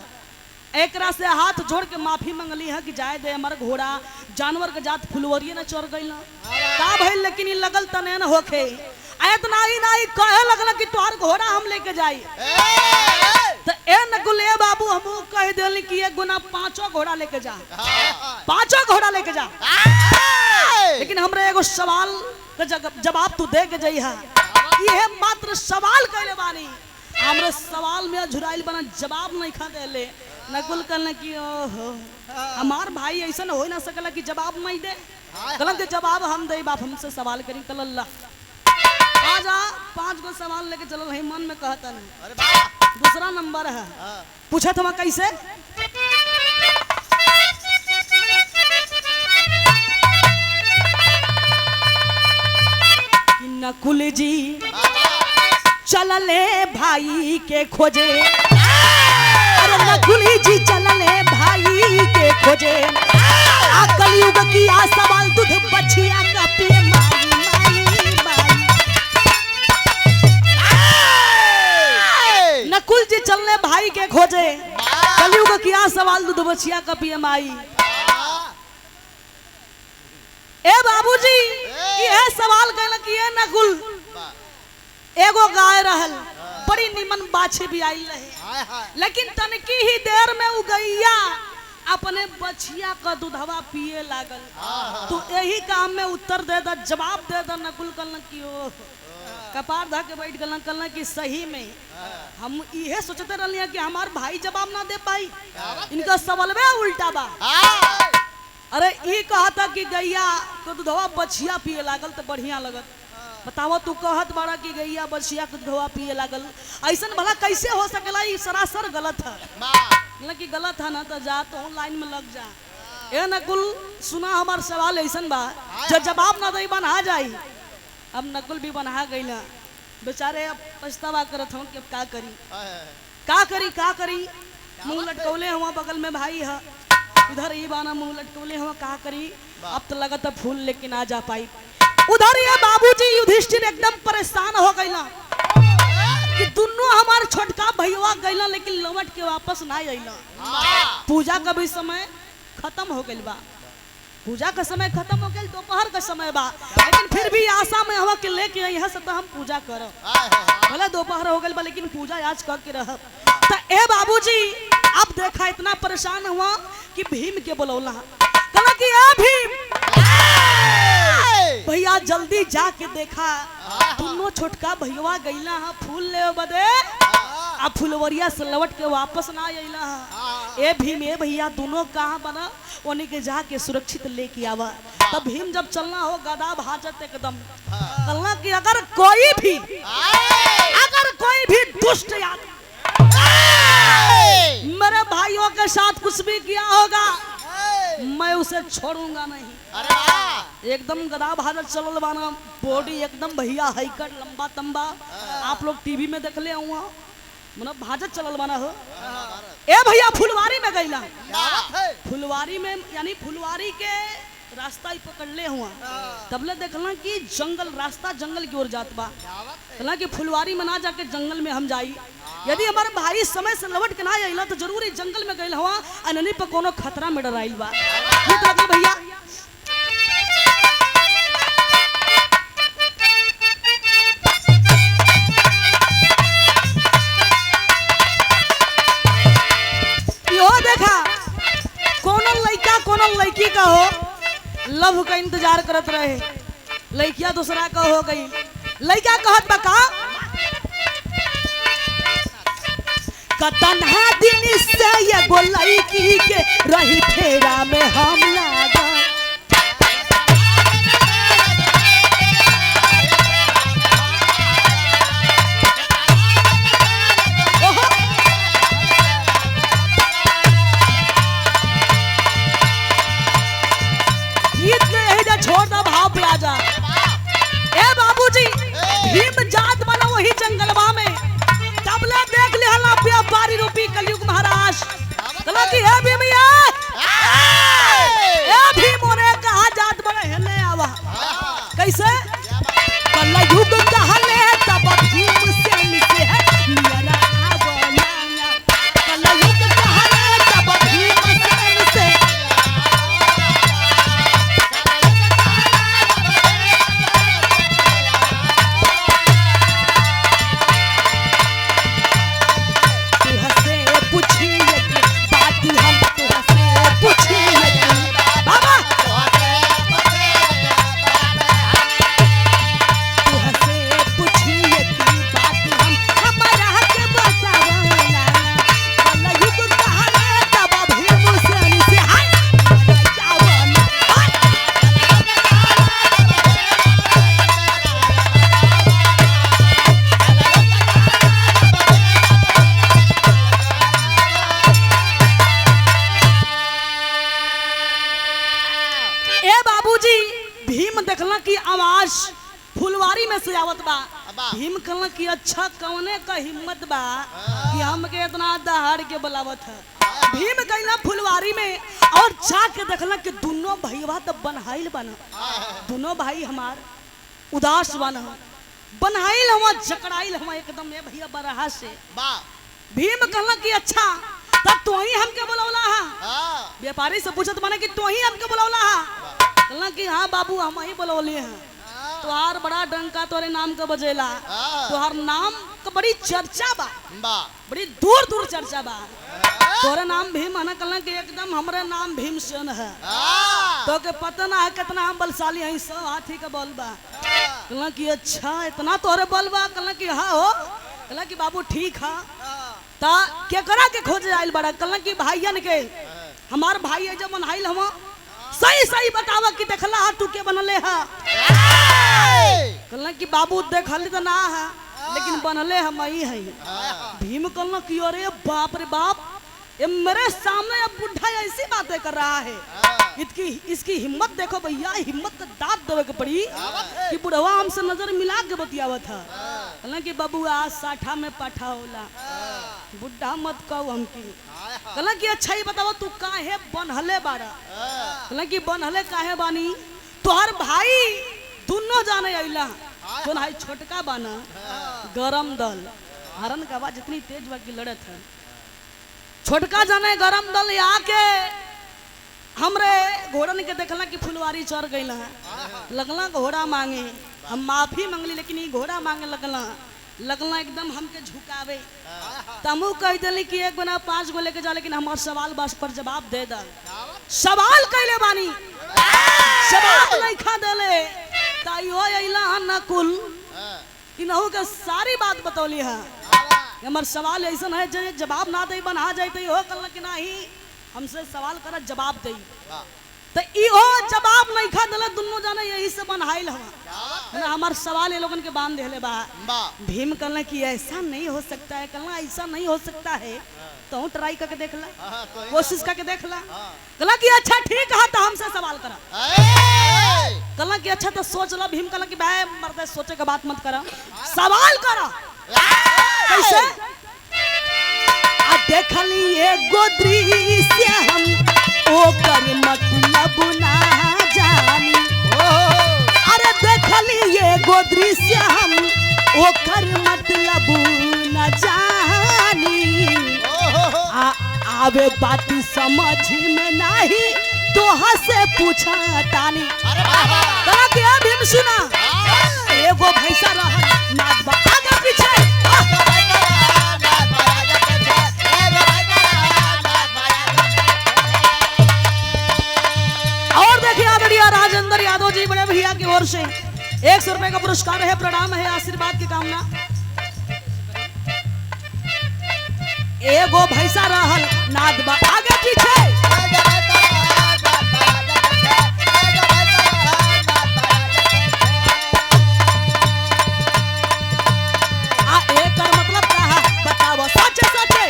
एकरा से हाथ जोड़ के माफी मंगली है कि जाए दे हमार घोड़ा जानवर के जात फुलवरिये न चढ़ गई ना का भइल लेकिन ई लगल तने न होखे इतना ही नहीं कहे लगल कि तोहार घोड़ा हम लेके जाई तो ए नकुल ए बाबू हमू कह देली कि एक गुना 5 घोड़ा लेके जा, 5 घोड़ा लेके जा, लेकिन हमरे एगो सवाल का जवाब तू दे के जइहा। ये मात्र सवाल कहले बानी, हमरे सवाल में झुराइल बना जवाब नहीं खा देले। नकुल कहले कि ओहो हमार भाई ऐसा हो ना सकला कि जवाब नहीं दे, गलत जवाब हम दे बाप हमसे सवाल करी कल अल्लाह आजा 5 गो सवाल लेके चलल है मन में कहता नहीं। अरे वाह दूसरा नंबर है पूछा था कैसे कि नकुल जी चलले भाई के खोजे, अरे नकुल जी चलले भाई के खोजे, कलयुग की आ सवाल दूध बछिया का पिए माई माई माई। नकुल जी चलने भाई के खोजे, कलयुग की आ सवाल दूध बछिया का पिए माई। ए बाबूजी ये सवाल कहला कि ए नकुल एगो गाय रहल बड़ी निमन बाछी भी आई रहे, लेकिन तनकी ही देर में उ गैया अपने बछिया का दूधवा पिए लागल। तू यही काम में उत्तर दे दा, जवाब दे दा। नकुल कहलन कि ओ कपार धा के बैठ गलन, कहलन कि सही में हम इहे सोचते रहलिए कि हमार भाई जवाब ना दे पाई, इनका सवालवे उल्टा बा। अरे ई कहा था कि गैया को दूधवा बछिया पिए लागल तो बढ़िया लगत। बताओ तू कहत बड़ा कि गैया बछिया के दूधवा पिए लागल, ऐसा भला कैसे हो सकेला? ई सरासर गलत है। मतलब कि गलत है ना तो जा तो लाइन में लग जा। ए नकुल सुना हमार सवाल ऐसन बा जो जवाब ना दई बना जाई। अब नकुल भी बना गई ना बेचारे, अब पछतावा करत हूँ कि का करी का करी। मुंह लटकौले हुआ बगल में भाई है, उधर ही बाना मुंह लटकौले हुआ का करी। अब तो लगत है फूल लेकिन आ जा पाई। उधर ये बाबूजी युधिष्ठिर एकदम परेशान हो गई ना कि दोनों हमार छोटका भैया गईला लेकिन लौट के वापस ना आइला। पूजा का भी समय खत्म हो गइल बा, पूजा का समय खत्म हो गइल, दोपहर का समय बा, लेकिन फिर भी आशा में हवा के लेके यहाँ से तो हम पूजा करब। भले दोपहर हो गइल बा लेकिन पूजा आज कर के रहब। तो ए बाबूजी अब देखा इतना परेशान हुआ कि भीम के बुलौला, कहला कि ए भीम भैया जल्दी जाके देखा दोनों छोटका भैया गईला है फूल ले बदे, अब फुलवरिया से लौट के वापस ना आइला है। ए भीम ए भैया दोनों कहाँ बना उन्हीं के जाके सुरक्षित लेके आवा। तब भीम जब चलना हो गदा भाजत एकदम कहला कि अगर कोई भी दुष्ट मेरे भाइयों के साथ कुछ भी किया होगा मैं उसे छोड़ूंगा नहीं। एकदम गदा भाजत चलल बाना, बॉडी एकदम भैया हैकर लंबा तंबा, आप लोग टीवी में देख ले हुआ मतलब भाजत चलल बाना हो। ए भैया फुलवारी में गईला, फुलवारी में यानी फुलवारी के रास्ता ही पकड़ ले हुआ, तबले देखला कि जंगल रास्ता जंगल की ओर जात बा। कहला कि फुलवारी में ना जाके जंगल में हम जाई, यदि हमारे भाई समय से लौट के ना आइला तो जरूरी जंगल में गइल हुआ अननी पर कोनो खतरा में डराइल बा। भैया यो देखा कोनो लड़का कोनो लड़की का हो लव का इंतजार करत रहे, लड़किया दूसरा का हो गई। लड़का कहत बा का कतना दिन से ये लड़की के रही फेरा में हम लागा। छोड़ दो भाव पे आजा। ए बाबूजी भीम जात बना वही जंगलवा में, तबला देख ले हला व्यापारी रूपी कलयुग महाराज कहला कि हे भीमिया ए भीम ओरे कहां जात बना हेले आवा। कैसे कलयुग कहले तब भीम से मिसे है मेरा आवना, कलयुग कहले तब भीम से मिसे देखला कि आवाज फुलवारी में से आवत बा। बा। भीम कहला कि अच्छा कौने का हिम्मत बा कि हमके इतना दहाड़ के बुलावत है। भीम गइला फुलवारी में और जाके देखला कि दोनों भईवा तो बनहाइल बना, दोनों भाई हमार उदास बना, बनहाइल हवा, जकड़ाइल हवा एकदम ये भैया बरहा से। बा भीम कहला कि अच्छा तब तो ही हमके बुलौला हा। हाँ व्यापारी से पूछत माने कि तो ही हमके बुलौला हा। कहला कि हाँ बाबू हम ही बुलौले हैं, तुहार बड़ा डंका तोरे नाम का बजेला, तुहार नाम का बड़ी चर्चा बा, बा बड़ी दूर दूर चर्चा बा। तोरे नाम भीम है ना, कहला कि एकदम हमरे नाम भीमसेन है। तो के पता ना है कितना हम बलशाली हैं, सब हाथी का बल बा। कहला कि अच्छा इतना तोरे बल बा। कहला कि हाँ हो। कहला कि बाबू ठीक है ता केकरा के खोज आइल बड़ा। कहला कि भाइयन के, हमार भाई है जब बनहाइल हम, सही सही बतावा कि देखला हा तू के बनले हा। कहला कि बाबू देखल तो ना है लेकिन बनले हम ही है। भीम कहला कि अरे बाप रे बाप, ये मेरे सामने अब बुढ़ा ऐसी बातें कर रहा है, इसकी हिम्मत देखो भैया, हिम्मत का दांत देवे के पड़ी कि बुढ़वा हमसे नजर मिला के बतियावत था। कहला कि बबुआ साठा में पाठा होला, बुढ़ा मत कहो हमकी। कहला कि अच्छा ही बताओ तू काहे बनहले बारा। कहला कि बनहले काहे बानी, तोहर भाई दोनों जाने अइला, तो भाई छोटका बाना गरम दल, हरन का आवाज इतनी तेज बा कि लड़त है। छोटका जाने गरम दल आके हमरे घोड़न के देखला कि फुलवारी चढ़ गइल है, लगला घोड़ा मांगे, हम माफी मांगली लेकिन ये घोड़ा मांगे लगला एकदम हमके झुकावे। तमु कह दिली कि एक बना 5 गो लेके जा, लेकिन हमार सवाल बस पर जवाब दे दा। सवाल कैले बानी, जवाब नहीं खा देले ताइयो अइला न कुल इनहु के सारी बात बतौली है। हमार सवाल ऐसा है जे जवाब ना दे बना जाते हो, कहला कि नहीं हमसे सवाल कर जवाब दे, तो इहो जवाब नहीं खा देले। दोनों जाने यही से बनहाइल हवा ना, हमार सवाल ये लोगन के बांध देले बा। भीम कहला कि ऐसा नहीं हो सकता है। कहला ऐसा नहीं हो सकता है तो ट्राई करके देख ला, कोशिश करके देख ला। कहला कि अच्छा ठीक है तो हमसे सवाल करा। कहला कि अच्छा तो सोच लो। भीम कहला कि भाई मर्द सोचे के बात मत करा, सवाल करा। कैसे आ देखली एगो दृश्य हम ओकर मतलब ना जानी। अरे देखली एगो दृश्य हम ओकर मतलब ना जानी। आवे बात समझ में नहीं तोहा से पूछा तानी। कहला कि भीम सुना, एगो भैंसा रहा नाच बा आगे पीछे, और देखिए आदरणीय राजेंद्र यादव जी बड़े भैया की ओर से 100 रुपए का पुरस्कार है, प्रणाम है, आशीर्वाद की कामना। एगो भैंसा रहल नाद बा आगे पीछे, आ एकर मतलब का है बताओ सच्चे सच्चे।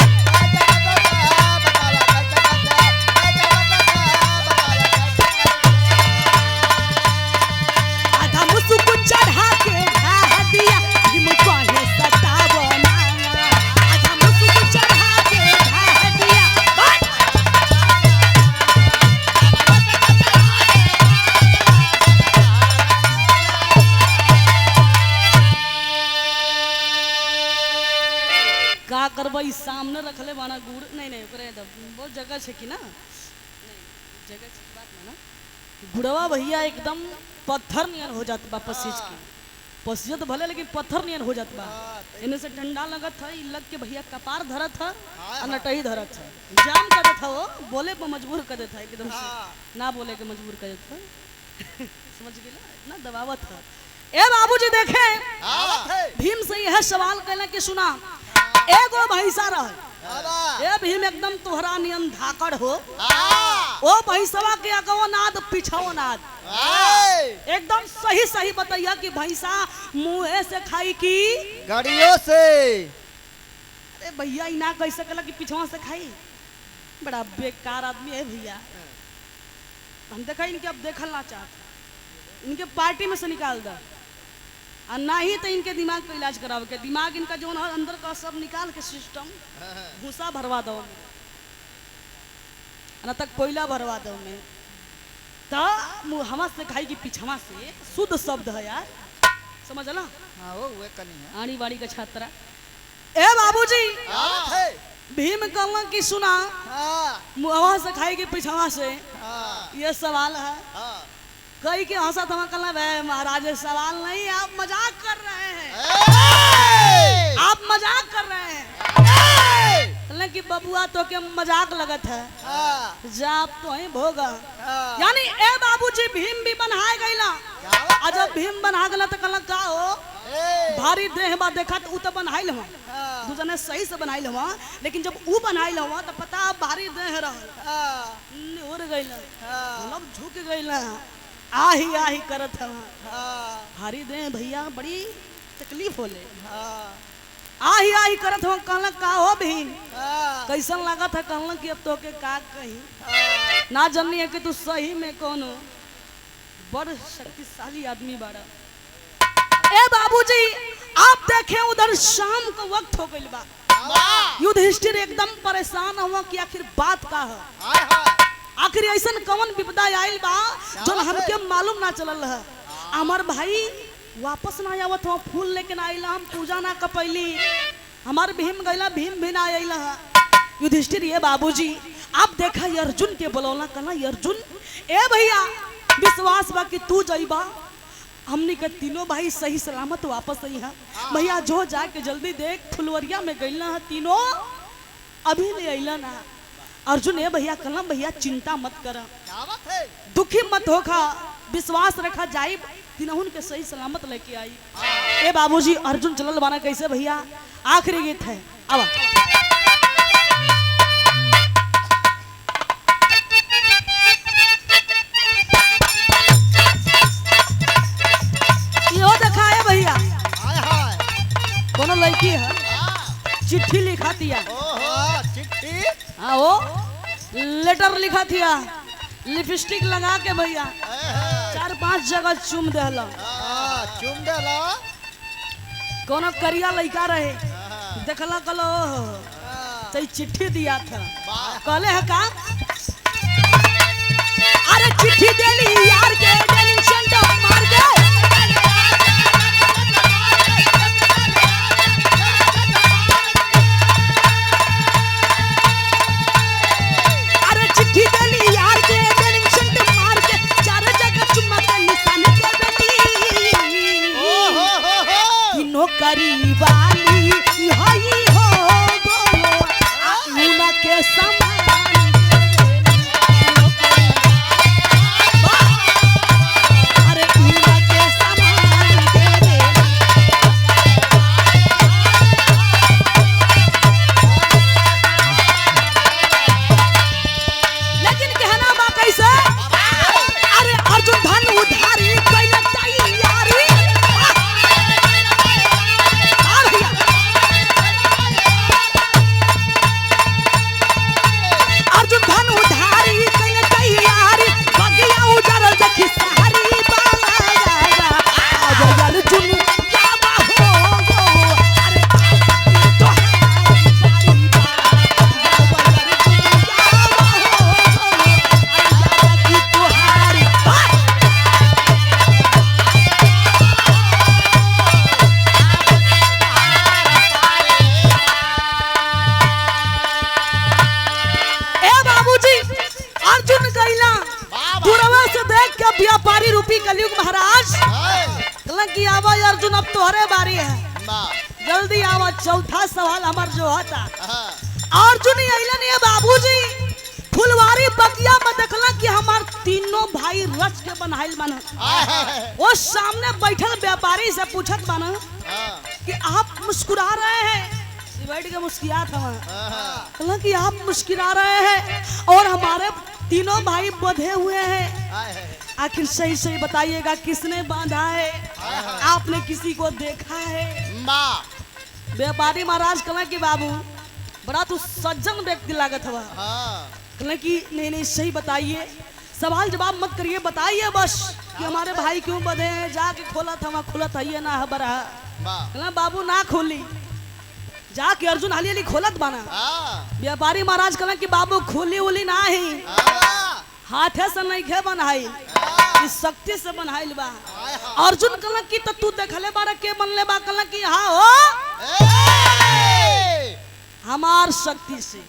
आधा मुसुक चढ़ा के ढा दिया भीम कहे सतावना, आधा मुसुक चढ़ा के ढा दिया। का करबई सामने रखले बाना गुड़ नहीं नहीं ओकरे बहुत जगह छे कि ना, नहीं जगह छे बात ना, गुड़वा भैया एकदम पत्थर नियन हो जात बा, पसीज के पसीजत भले लेकिन पत्थर नियन हो जात बा। इने से डंडा लगत है, लग के भैया कपार धरत है और नटही धरत है, जाम कर देता वो, बोले पर मजबूर कर देता है एकदम से, ना बोले के मजबूर कर देता है। समझ गेला, इतना दबावत है। ए बाबूजी देखे भीम से यह सवाल कहला कि सुना, एगो भैंसा रह, ए भीम एकदम तोहरा नियन धाकड़ हो, ओ भैंसवा के अगवा नाद पिछवा नाद, एकदम सही सही बताइया कि भैंसा मुंह से खाई की गाड़ियों से। अरे भैया इना कैसे कहला कि पिछवा से खाई, बड़ा बेकार आदमी है भैया। हम देखा इनके अब देखल ना चाहता, इनके पार्टी में से निकाल दो और ना ही तो इनके दिमाग का इलाज कराओ के दिमाग इनका जो है अंदर का सब निकाल के सिस्टम भूसा भरवा दो ना तक कोयला भरवा दो में तो मुहवा से खाई की पिछवा से शुद्ध शब्द है यार समझ ला। हाँ वो कनी है आनी बाड़ी का छात्रा ए बाबूजी भीम कहला की सुना मुहवा से खाई की पिछवा से ये सवाल है कई के हंसा थमा कहला भाई महाराज सवाल नहीं आप मजाक कर रहे हैं आप मजाक कर रहे हैं कि बबुआ तो के मजाक लगत है जाप तो ही भोगा यानी ए बाबूजी भीम भी बनाए गईला और जब भीम बना गला तो कहला का हो भारी देह बा देखा तो उ तो बनाइल हुआ दू जने सही से बनाइल हुआ लेकिन जब उ बनाइल हुआ तो पता भारी देह रहल निहुर गईला मतलब झुक गईला आही आही करत हवा भारी देह भैया बड़ी तकलीफ होले आही आही करत हो कहला का हो भीम कैसन लागत है कहला कि अब तो के का कहीं ना जाननी है कि तू सही में कोनो बड़ शक्तिशाली आदमी बाड़ा ए बाबूजी आप देखें उधर शाम का वक्त हो गइल बा युधिष्ठिर एकदम परेशान हुआ कि आखिर बात का है आखिर ऐसन कौन विपदा आइल बा जो हमके मालूम ना चलल है हमार भाई वापस ना आवत हो फूल लेके ना आइला हम पूजा ना कपैली हमार भीम गइला भीम भी ना आइला युधिष्ठिर ये बाबूजी आप देखा ये अर्जुन के बोलौला कहला अर्जुन ए भैया विश्वास बा कि तू जइबा हमनी के तीनों भाई सही सलामत वापस आई है भैया जो जाके जल्दी देख फुलवरिया में गइला है तीनों अभी ले आइला ना अर्जुन ए भैया कहला भैया चिंता मत कर दुखी मत होखा विश्वास रखा जाई तीनहुन के सही सलामत लेके आई ए बाबूजी अर्जुन चलल बाना कैसे भैया आखिरी गीत है अब यो देखा है भैया कोनो लड़की है चिट्ठी लिखा दिया चिट्ठी हाँ वो लेटर लिखा दिया लिपस्टिक लगा के भैया 4-5 जगह चुम देला चुम देला कोनो करिया लड़का रहे देखला कलो तो चिट्ठी दिया था कहले है का अरे चिट्ठी देली यार के डेलिंग सेंटर मार के अरे चिट्ठी देली यार के डेलिंग सेंटर मार के 4 जगह चुम्मा के निशान के बेटी कि नौकरी वाली हई हो गो उना के समान अरे उना के समान दे दे लेकिन कहना बा कैसे अरे अर्जुन धन उधारी कैला तैयारी अर्जुन धन उधारी कैला तैयारी बगिया उजरल देखी सारी बाला अर्जुन क्या बा हो गो अरे तो सारी ए बाबूजी अर्जुन गइला दूरवा से देख के व्यापारी रूपी कलयुग महाराज कहलन कि आवा अर्जुन अब तोहरे बारी है जल्दी आवा चौथा सवाल हमार जो होता अर्जुन अइलन ये बाबूजी फुलवारी बगिया में देखला कि हमार तीनों भाई रच के बनाइल बना वो सामने बैठल व्यापारी से पूछत बना कि आप मुस्कुरा रहे हैं बैठ के मुस्कुरात हवा कहला कि आप मुस्कुरा रहे हैं और हमारे तीनों भाई बंधे हुए हैं आखिर सही सही बताइएगा किसने बांधा है आपने किसी को देखा है व्यापारी महाराज कहला कि बाबू बड़ा तू सज्जन व्यक्ति लागत हवा कहला कि नहीं नहीं सही बताइए सवाल जवाब मत करिए, बताइए बस कि हमारे भाई क्यों बधे हैं। जाके खोला था वहाँ खुला था ये ना हबर कहला बाबू ना खोली। जाके अर्जुन हाली हाली खोलत बना। व्यापारी महाराज कहला कि बाबू खोली उली ना ही, हाथे से नहीं खे बनाई, इस शक्ति से बनाइल बा। अर्जुन कहला कि तो तू देखले बारे के बनले बा। कहला कि हाँ हो हमार शक्ति से।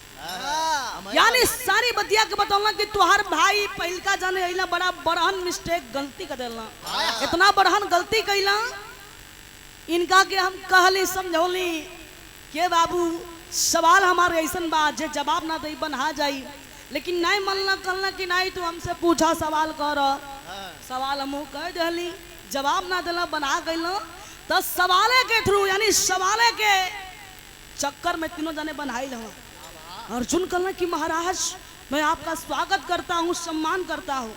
यानी सारी बतिया के बतौला कि तुहार भाई पहल का जाने अइला बड़ा बड़हन मिस्टेक गलती कर देला, इतना बड़हन गलती कैला। इनका के हम कहली समझौली के बाबू सवाल हमारे ऐसन बा जे जवाब ना दे बना जाई, लेकिन नहीं मनला कहला कि नहीं तू हमसे पूछा सवाल कर। सवाल हम कह दिली, जवाब ना देला बना गइलो। तो सवाले के थ्रू यानी सवाले के चक्कर में तीनों जने बनाइल हवा। अर्जुन कहला कि महाराज मैं आपका स्वागत करता हूँ, सम्मान करता हूँ,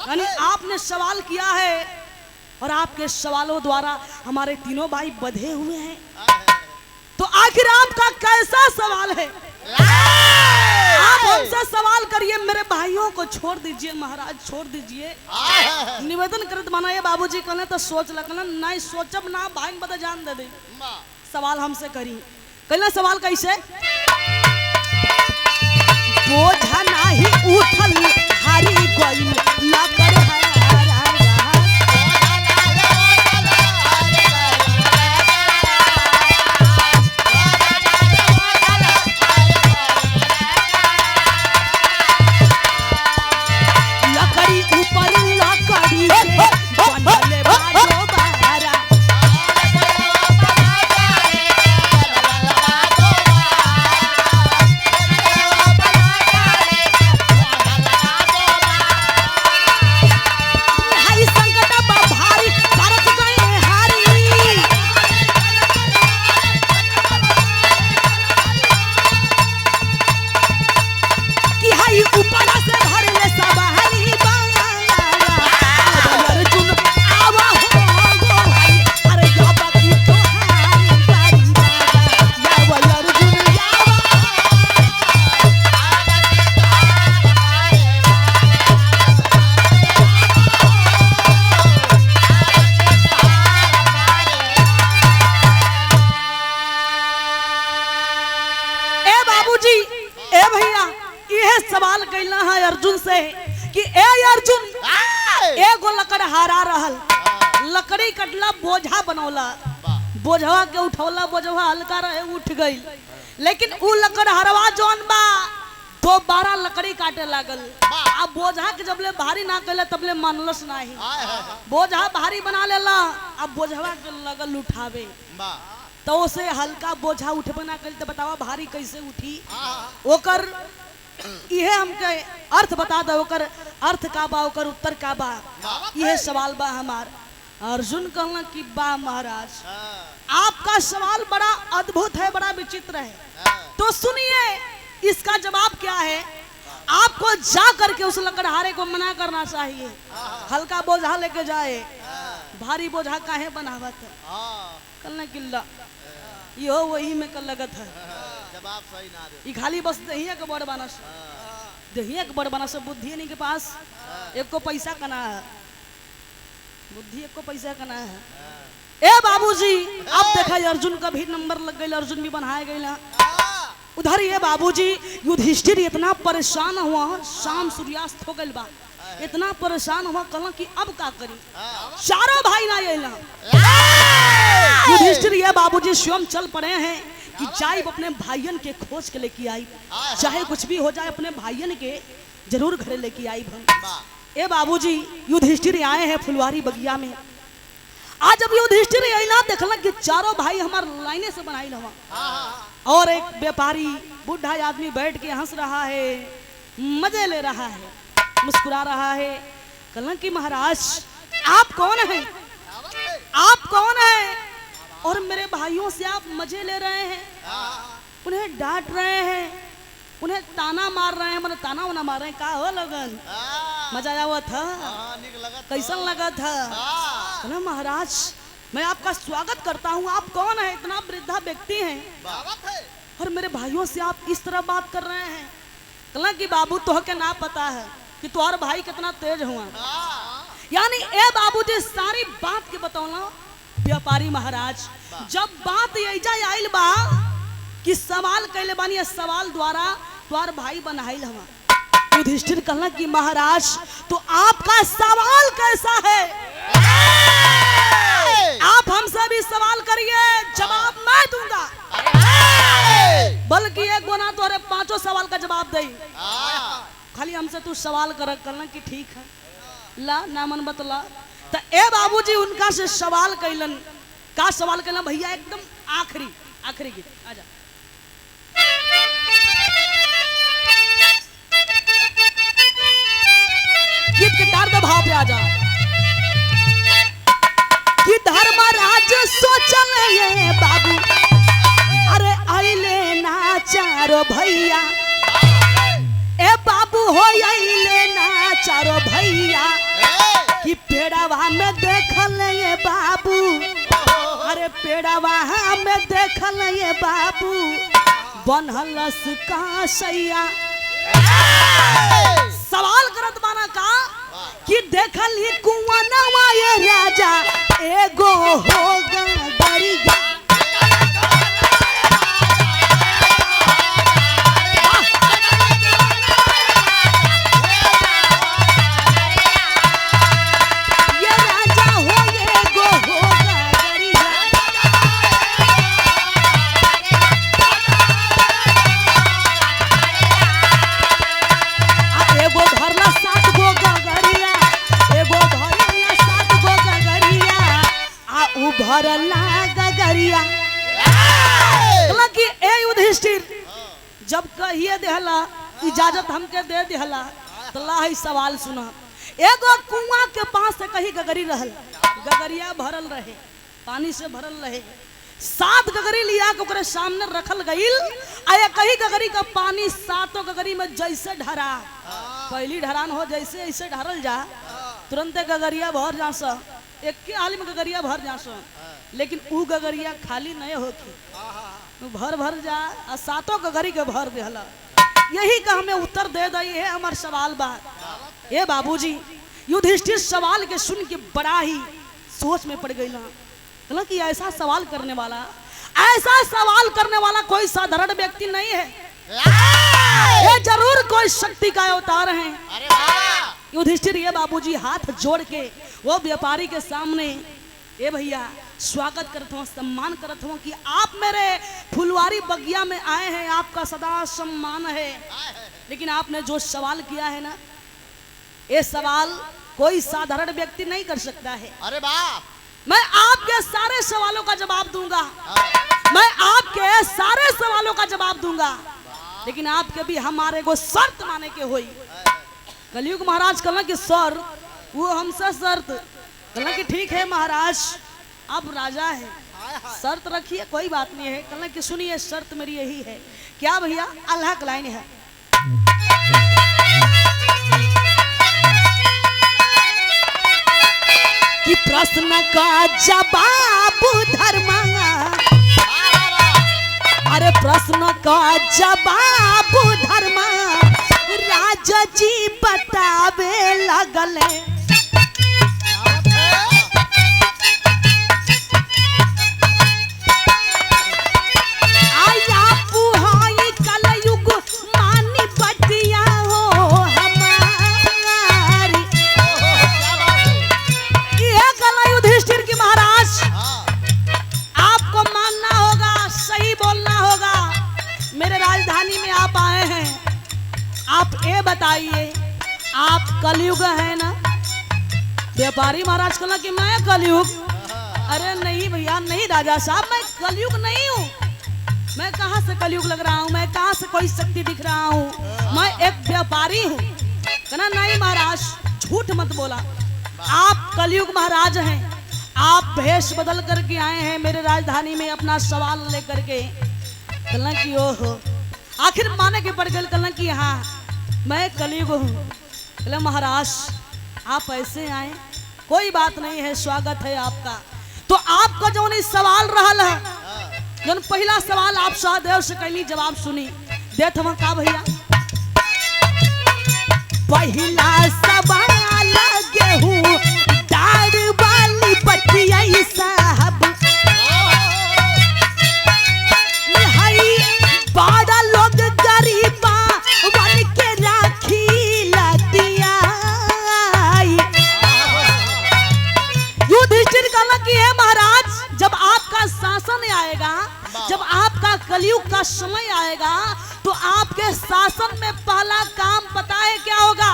यानी आपने सवाल किया है और आपके सवालों द्वारा हमारे तीनों भाई बधे हुए हैं। तो आखिर आपका कैसा सवाल है? आप हमसे सवाल करिए, मेरे भाइयों को छोड़ दीजिए महाराज, छोड़ दीजिए। निवेदन करत बनाए बाबूजी कहले तो सोच लगना नहीं सोचब ना भाई बता जान दे दे। सवाल हमसे करी कहला सवाल कैसे? बोझा नाही उठल हारी गइल लकड़ हारा लकड़ी ऊपर लकड़ी बनले बाजो बारा। सवाल कैला है अर्जुन से कि ए अर्जुन एगो लकड़ हारा रहल, लकड़ी कटला बोझा बनौला, बोझवा के उठौला, बोझवा हल्का रहे उठ गई, लेकिन उ लकड़ हरवा जौन बा दोबारा लकड़ी काटे लागल। अब बोझा के जबले भारी ना कैले तबले मानलस नाही, बोझा भारी बना लेला, अब बोझवा के लगल उठावे तो उसे हल्का बोझा उठबे ना कैल तो बतावा भारी कैसे उठी? ओकर इहे हमके अर्थ बता दो, ओकर अर्थ का बा, ओकर उत्तर का बा, यह सवाल बा हमार। अर्जुन कहला कि बा महाराज आपका सवाल बड़ा अद्भुत है, बड़ा विचित्र है, तो सुनिए इसका जवाब क्या है। आपको जा करके उस लकड़हारे को मना करना चाहिए, हल्का बोझा लेके जाए, भारी बोझा काहे बनावत है? कहला किल्ला यो वही में कल लगत है, जवाब सही ना दे। ई खाली बस दहिया के बड़ बनस, दहिया के बड़ बनस, बुद्धि नहीं के पास, एक को पैसा कना है, बुद्धि एक को पैसा कना है। ए बाबूजी अब देखा अर्जुन का भी नंबर लग गई, अर्जुन भी बनाया गया। उधर ये बाबूजी युधिष्ठिर इतना परेशान हुआ, शाम सूर्यास्त हो गई बा, इतना परेशान हुआ कहला कि अब का करी, चारों भाई ना आइला। युधिष्ठिर ये बाबूजी स्वयं चल पड़े हैं कि जाए अपने भाइयन के खोज के लेके आई, चाहे कुछ भी हो जाए अपने भाइयन के जरूर घरे लेके आई। ए बाबूजी युधिष्ठिर आए हैं फुलवारी बगिया में। आज जब युधिष्ठिर आइला देखला कि चारों भाई हमार लाइने से बनाई हवा, और एक व्यापारी बुढ़ा आदमी बैठ के हंस रहा है, मजे ले रहा है, मुस्कुरा रहा है। कहला कि महाराज आप कौन हैं, आप कौन हैं और मेरे भाइयों से आप मजे ले रहे हैं, उन्हें डांट रहे हैं, उन्हें ताना मार रहे हैं, मैंने ताना वाना मार रहे हैं, का हो लगन मजा आया हुआ था, कैसन लगा था? कहना महाराज मैं आपका स्वागत करता हूँ, आप कौन है, इतना वृद्धा व्यक्ति हैं और मेरे भाइयों से आप इस तरह बात कर रहे हैं? कहला कि बाबू तो के ना पता है, कि तुम्हार भाई कितना तेज हुआ। यानी ए बाबूजी सारी बात के बतौना व्यापारी महाराज। जब बात ऐजा आइल बा कि सवाल कैले बानी, सवाल द्वारा तुम्हार भाई बनाइल हवा। युधिष्ठिर कहला कि महाराज तो आपका सवाल कैसा है? आप हमसे भी सवाल करिए, जवाब मैं दूंगा। बल्कि एक गुना तोरे 5 सवाल का जवाब दे। खाली हमसे तू सवाल करना कि ठीक है ला ना मन बतला। तो ए बाबूजी उनका से सवाल कैलन। का सवाल कैलन भैया? एकदम आखिरी गीत आजा। गीत के तार पे भाव पे आजा कि धर्मराज सोचल ये बाबू, अरे आइले ना चारो भैया, ए बाबू हो आइले ना चारो भैया, कि पेड़वा में देखल ये बाबू, अरे पेड़वा में देखल ये बाबू, बनहलस का सैया। सवाल करत बाना का कि देखल ही कुआनवा ये राजा, एगो होगा गरिया। ये राजा हो एगो होगा गरिया। एगो धरला 7 गो गगरिया, एगो धरला 7 गो गगरिया, आ उ भरला गगरिया। कि ए युधिष्ठिर जब कहिए देहला इजाजत हमके दे देहला, तो ला सवाल सुना। एगो कुआं के पास से कहीं गगरी रहल, गगरिया भरल रहे, पानी से भरल रहे। 7 गगरी लिया के ओकरे सामने रखल गईल। आया कहीं गगरी का पानी 7 गगरी में जैसे ढरा, पहली ढरान हो जैसे ऐसे ढरल जा, तुरंत गगरिया भर जा सा, एक के हाल में गगरिया भर जा सा। लेकिन ऊ गगरिया खाली नहीं होती, भर जा, 7 गगरी के भर देहला। यही का हमें उत्तर दे दई है हमार सवाल बा। ए बाबूजी युधिष्ठिर सवाल के सुन के बड़ा ही सोच में पड़ गई। कहला कि ऐसा सवाल करने वाला कोई साधारण व्यक्ति नहीं है, ये जरूर कोई शक्ति का अवतार है। युधिष्ठिर ये बाबूजी हाथ जोड़ के वो व्यापारी के सामने, ए भैया स्वागत करता हूँ, सम्मान करता हूँ कि आप मेरे फुलवारी बगिया में आए हैं, आपका सदा सम्मान है। लेकिन आपने जो सवाल किया है ना, ये सवाल कोई साधारण व्यक्ति नहीं कर सकता है। अरे बाप, मैं आपके सारे सवालों का जवाब दूंगा, मैं आपके सारे सवालों का जवाब दूंगा। लेकिन आपके भी हमारे को शर्त माने के होई। कलयुग महाराज कहला कि सर वो हमसे शर्त। कहला कि ठीक है महाराज, आप राजा है, शर्त रखिए, कोई बात नहीं है। कहला कि सुनिए शर्त मेरी यही है। क्या भैया? अल्लाह का लाइन है। कि प्रश्न का जवाब धर्मा, अरे प्रश्न का जवाब धर्मा, राजा जी बतावे लगले। आया पुहाई कलयुग मानी बटिया हो हमारी। ये गला युधिष्ठिर की महाराज, आपको मानना होगा, सही बोलना होगा। मेरे राजधानी में आप आए हैं, आप ये बताइए आप कलयुग है ना? व्यापारी महाराज कहला कि मैं कलयुग? अरे नहीं भैया नहीं राजा साहब, मैं कलयुग नहीं हूँ। मैं कहाँ से कलयुग लग रहा हूँ, मैं कहाँ से कोई शक्ति दिख रहा हूँ, मैं एक व्यापारी हूँ। कहना नहीं महाराज झूठ मत बोला, आप कलयुग महाराज हैं। आप भेष बदल करके आए हैं मेरे राजधानी में अपना सवाल लेकर के। कहना कि ओहो, आखिर माने के पड़ गए। कहना कि हाँ मैं कलयुग हूँ। कहले महाराज आप ऐसे आए, कोई बात नहीं है, स्वागत है आपका। तो आपका जो नहीं सवाल रहल है, जो पहला सवाल आप सहदेव से कैली, जवाब सुनी देत हम का भैया। पहिला सवाल गेहूं डार वाली बतिया साहब हई बड़ा लोग गरीबा बन के राखी लतिया। युधिष्ठिर कहला कि हे महाराज जब आपका शासन आएगा, जब आपका कलयुग का समय आएगा तो आपके शासन में पहला काम पता है क्या होगा?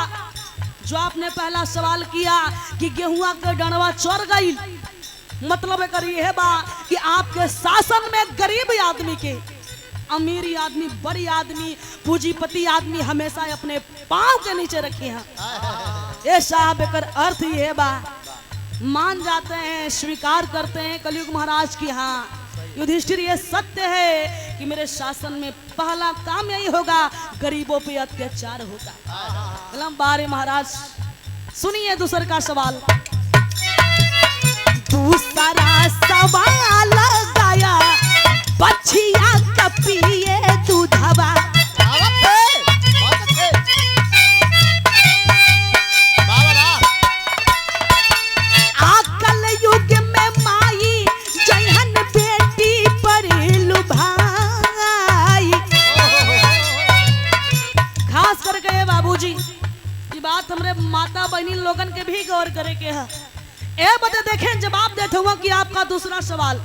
जो आपने पहला सवाल किया कि गेहुआ के डंडवा चढ़ गई, मतलब है बा कि आपके शासन में गरीब आदमी के, अमीर आदमी, बड़ी आदमी, पूंजीपति आदमी हमेशा अपने पांव के नीचे रखे हैं। ये साहब एकर अर्थ ये बा, मान जाते हैं, स्वीकार करते हैं कलयुग महाराज की हाँ युधिष्ठिर ये सत्य है कि मेरे शासन में पहला काम यही होगा, गरीबों पे अत्याचार होगा। कलम बारे महाराज सुनिए दूसरे का सवाल। दूसरा सवाल गाया बछिया कपिए दूधवा आकल युग में माई जहन बेटी पर लुभाई। खास करके बाबूजी ये बात हमरे माता बहनी लोगन के भी गौर करे के है। ए बता देखें जवाब देते हुआ कि आपका दूसरा सवाल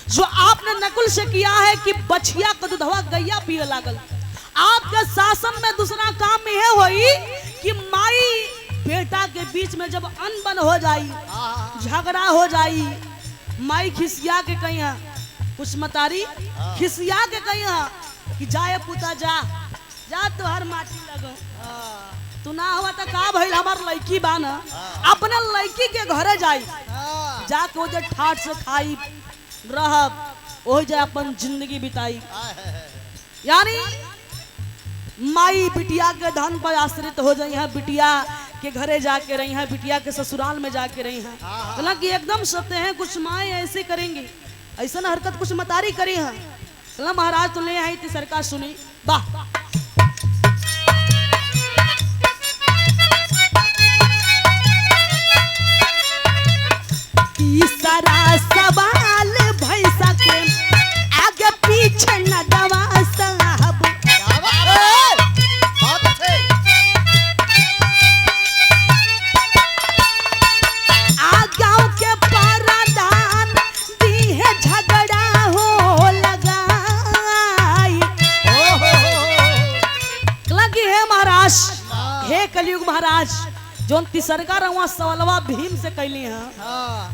जो आपने नकुल से किया है कि बछिया का दूधवा गैया पिए लागल, आपके शासन में दूसरा काम यह हुई कि माई बेटा के बीच में जब अनबन हो जाई, झगड़ा हो जाई, माई खिसिया के कही है, कुछ मतारी खिसिया के कही है कि जाए पुता जा जा तोहर माटी लगो, तू ना हुआ तो का भइल हमार लड़की बा ना, अपने लड़की के घरे जाई, जाके वो ठाट से खाई रहब, वही जा अपन जिंदगी बिताई। यानी माई बिटिया के धन पर आश्रित हो जाई है, बिटिया के घरे जाके रही है, बिटिया के ससुराल में जाके रही है। बोला कि एकदम सत्य है, कुछ माए ऐसे करेंगी, ऐसा ना हरकत कुछ मतारी करी है। बोला महाराज तो ले आई थी सरकार सुनी वाह। तीसरा सवाल भैंसा के आगे पीछे न दवा साहब गाँव के परादान दी है झगड़ा हो लगाई। लगी है महाराज, हे कलयुग महाराज जोन तिसरका रहुआ सवालवा भीम से कैली है,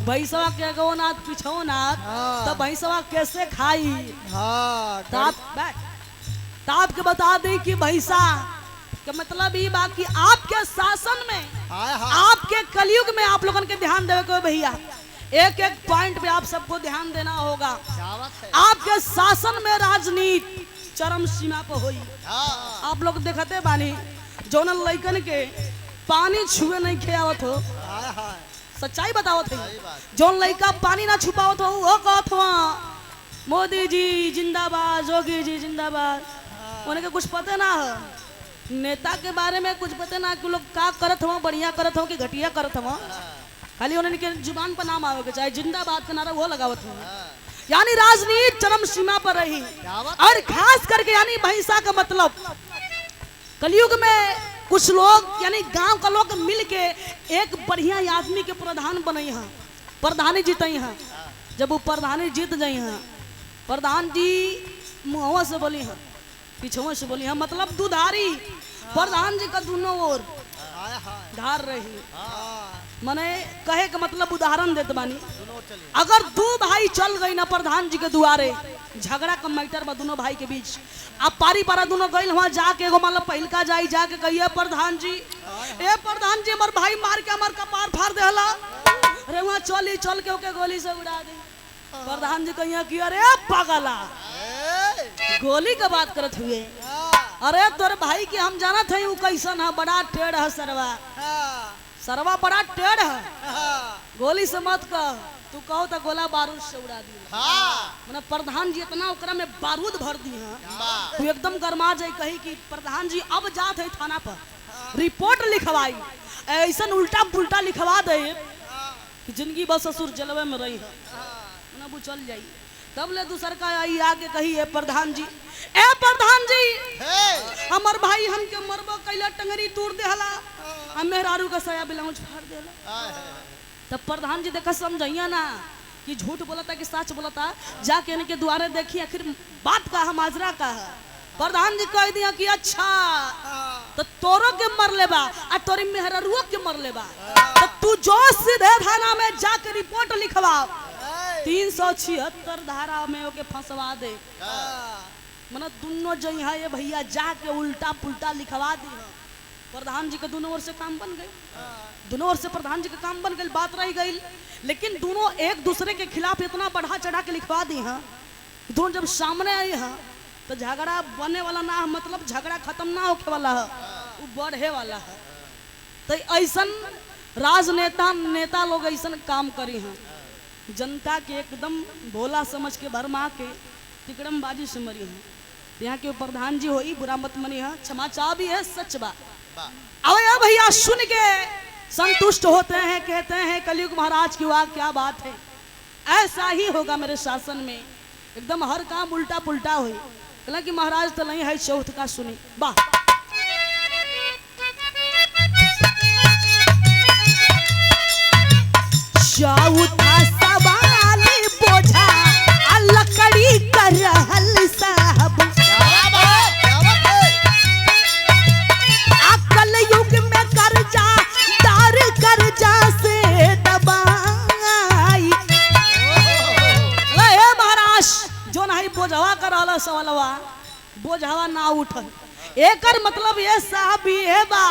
भैंसवा के गो नाथ पिछो नाथ, तब भैंसवा कैसे खाई? ताप के बता दे कि भैंसा का मतलब ही बाकी आपके शासन में, आपके कलयुग में आप लोगों के ध्यान देवे को भैया, एक एक पॉइंट पे आप सबको ध्यान देना होगा। आपके शासन में राजनीति चरम सीमा पर हुई। आप लोग देखते बानी जोन लइकन के पानी छुए नहीं खेवत हो, सच्चाई बतावत है, जोन लइका पानी ना छुपावत हो वो कहत हो मोदी जी जिंदाबाद, जोगी जी जिंदाबाद, उनके कुछ पता ना है, नेता के बारे में कुछ पता ना कि लोग का करत हो, बढ़िया करत हो कि घटिया करत हो, खाली उनके जुबान पर नाम आवे चाहे जिंदाबाद का नारा वो लगावत हो। यानी राजनीति चरम सीमा पर रही, और खास करके यानी भैंसा का मतलब कलयुग में कुछ लोग यानी गांव का लोग मिल के एक बढ़िया आदमी के प्रधान बनई हैं, प्रधानी जीतई हैं। जब वो प्रधानी जीत गई हैं, प्रधान जी मुहवा से बोली हैं, पिछुआ से बोली हैं, मतलब दुधारी प्रधान जी का दोनों ओर धार रही। मने कहे का मतलब उदाहरण देते बानी, अगर दो भाई चल गई ना प्रधान जी के दुआरे, झगड़ा का मैटर बा दोनों भाई के बीच, अब पारी पारा दोनों गई वहां जाके एगो मतलब पहिलका जाई जाके कहिए प्रधान जी, ए प्रधान जी हमार भाई मार के हमार कपार फाड़ देला, अरे वहां चली चल के ओके गोली से उड़ा दे। प्रधान जी कहिए कि अरे पागला गोली का बात करत हुए, अरे तोरे भाई के हम जानत है वो कैसन है, बड़ा टेढ़ है सरवा, सरवा बड़ा टेढ़ है, गोली से मत कह, तू कहो तो गोला बारूद से उड़ा दी। मैंने प्रधान जी इतना ओकरा में बारूद भर दी है, तू एकदम गरमा जाए, कही कि प्रधान जी अब जात है थाना पर, रिपोर्ट लिखवाई, ऐसा उल्टा पुल्टा लिखवा दे कि जिंदगी बस ससुर जलवे में रही है ना, वो चल जाई। तब ले दूसर का आई आके कही ए प्रधान जी, ए प्रधान जी हमर भाई हमके मरबो कैला, टंगरी तोड़ देहला, हम मेहरारू का साया ब्लाउज फाड़ देला। तब प्रधान जी देखा समझैया ना कि झूठ बोलता कि सच बोलता, जाके इनके द्वारे देखी आखिर बात का है, माजरा का है। प्रधान जी कह दिया कि अच्छा तो तोरो के मर लेबा आ तोरी मेहरारुओ के मर लेबा, तो तू जो सीधे थाना में जाके रिपोर्ट लिखवा, 376 धारा में ओके फंसवा दे। मना दोनों जइहा ये भैया जाके उल्टा पुल्टा लिखवा दी। प्रधान जी के दोनों ओर से काम बन गई, दोनों ओर से प्रधान जी के काम बन गई, बात रह गई। लेकिन दोनों एक दूसरे के खिलाफ इतना बढ़ा चढ़ा के लिखवा दी हैं, दोनों जब सामने आई हैं तो झगड़ा बने वाला ना है, मतलब झगड़ा खत्म ना होके वाला है, वो बढ़े वाला है। तो ऐसन राजनेता नेता लोग ऐसन काम करी हैं, जनता के एकदम भोला समझ के भरमा के तिकड़मबाजी से मरी हैं। यहाँ के प्रधान जी होई बुरा मत मनी है, क्षमा चाह भी है, सच बात। अब या भैया सुन के संतुष्ट होते हैं, कहते हैं कलयुग महाराज की वाह क्या बात है, ऐसा ही होगा मेरे शासन में, एकदम हर काम उल्टा पुल्टा हुई। कहला कि महाराज तो नहीं है, चौथ का सुनी वाह। चौथा सवाल बोझा लकड़ी कर रहल साहब, अकल युग में कर्जा दार कर्जा से दबाई। महाराज जो नहीं बोझवा कर रहल सवालवा, बोझवा ना उठल। एकर मतलब ये साहब ये बा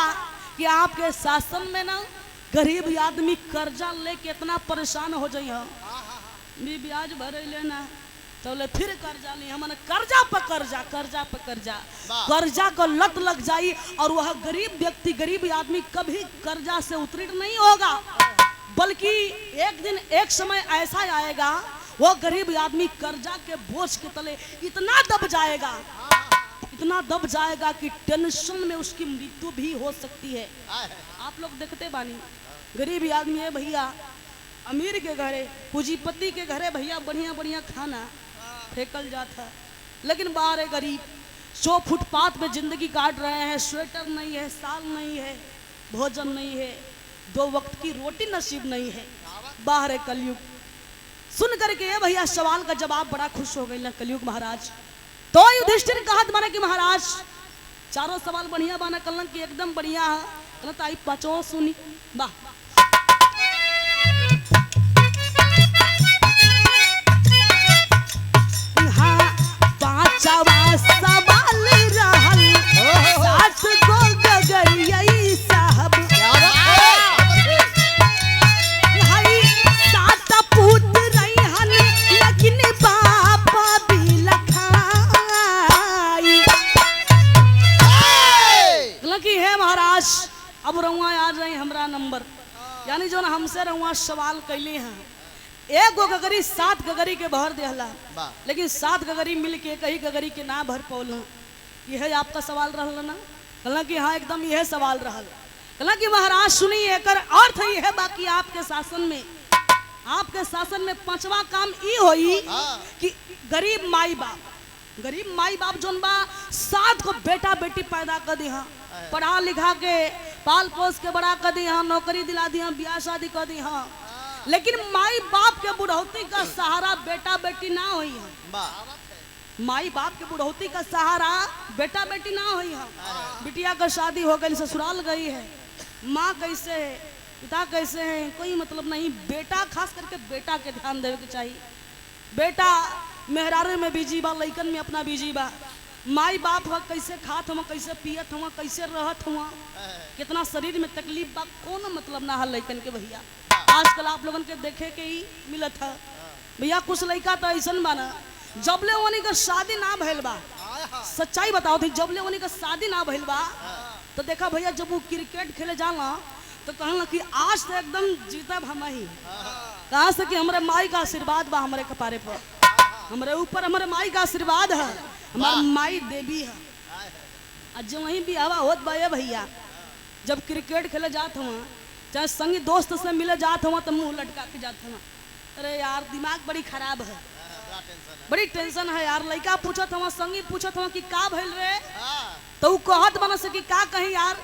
कि आपके शासन में ना गरीब आदमी कर्जा लेके इतना परेशान हो जाइए, ब्याज भरे लेना तो ले फिर कर्जा ली, हमने कर्जा पे कर्जा, कर्जा पे कर्जा, कर्जा को लत लग जाई और वह गरीब व्यक्ति गरीब आदमी कभी कर्जा से उत्तीर्ण नहीं होगा, बल्कि एक दिन एक समय ऐसा आएगा वो गरीब आदमी कर्जा के बोझ के तले इतना दब जाएगा, इतना दब जाएगा कि टेंशन में उसकी मृत्यु भी हो सकती है। आप लोग देखते बानी गरीब आदमी है भैया, अमीर के घरे पूंजीपति के घरे भैया बढ़िया बढ़िया खाना फेंकल जाता, लेकिन बाहर है गरीब 100 फुटपाथ पे जिंदगी काट रहे हैं, स्वेटर नहीं है, साल नहीं है, भोजन नहीं है, 2 वक्त की रोटी नसीब नहीं है, बाहर है कलयुग। सुन करके ये भैया सवाल का जवाब बड़ा खुश हो गई ना कलयुग महाराज। तो युधिष्ठिर कहत माने कि महाराज चारों सवाल बढ़िया बाना, कलन की एकदम बढ़िया है, ताई पांचों सुनी वाह। हाँ पांचवा सवाल रहल 7 गो गगरियई साहब, भाई 7 पुत्र रहिहन लेकिन बाप बिलखाई। कि है महाराज अब रउआ आ जाए हमरा नंबर, यानी जो हमसे रउआ सवाल कैले हैं, 1 गो गगरी 7 गगरी के भर देहला, लेकिन 7 गगरी मिल के कहीं गगरी के ना भर पौल, यह आपका सवाल रहल ना? कहला कि हाँ एकदम यह सवाल रहल। कहला कि महाराज सुनी एकर अर्थ यह बाकी आपके शासन में, आपके शासन में 5वां काम ई होई कि गरीब माई बाप जोन बा 7 को बेटा बेटी पैदा कर दी, पढ़ा लिखा के पाल पोस के बड़ा कर दी, नौकरी दिला दी, ब्याह शादी कर दी, लेकिन माई बाप के बुढ़ौती का सहारा बेटा बेटी ना हुई है। माई बाप के बुढ़ौती का सहारा बेटा बेटी ना हुई है। बिटिया का शादी हो गई, ससुराल गई है, माँ कैसे है, पिता कैसे है, कोई मतलब नहीं। बेटा खास करके बेटा के ध्यान देवे के चाहिए। बेटा मेहरारे में बिजी बा, लइकन में अपना बिजी बा, माई बाप हुआ कैसे खात हुआ, कैसे पियत हुआ, कैसे रहत हुआ, कितना शरीर में तकलीफ बा, कौन मतलब ना है लइकन के भैया। आजकल आप लोगन के देखे के ही मिलत है भैया, कुछ लइका तो ऐसा बाना जबले उन्हीं का शादी ना भइल बा, सच्चाई बताओ थी, जबले उन्हीं का शादी ना भइल बा तो देखा भैया जब वो क्रिकेट खेले जाला तो कहला कि आज तो एकदम जीतब हम ही, कहा से कि हमारे माई का आशीर्वाद बा, हमारे कपारे पर, हमारे ऊपर हमारे माई का आशीर्वाद है, हमारी माई देवी है। आज जो वहीं भी हवा होत बा भैया जब क्रिकेट खेले जात हुआ चाहे संगी दोस्त से मिले जात हुआ तो मुंह लटका के जात हुआ। अरे यार दिमाग बड़ी खराब है, बड़ी टेंशन है यार। लड़का पूछत हुआ, संगी पूछत हुआ कि का भइल रे, तो उ कहत बना से कि का कहीं यार,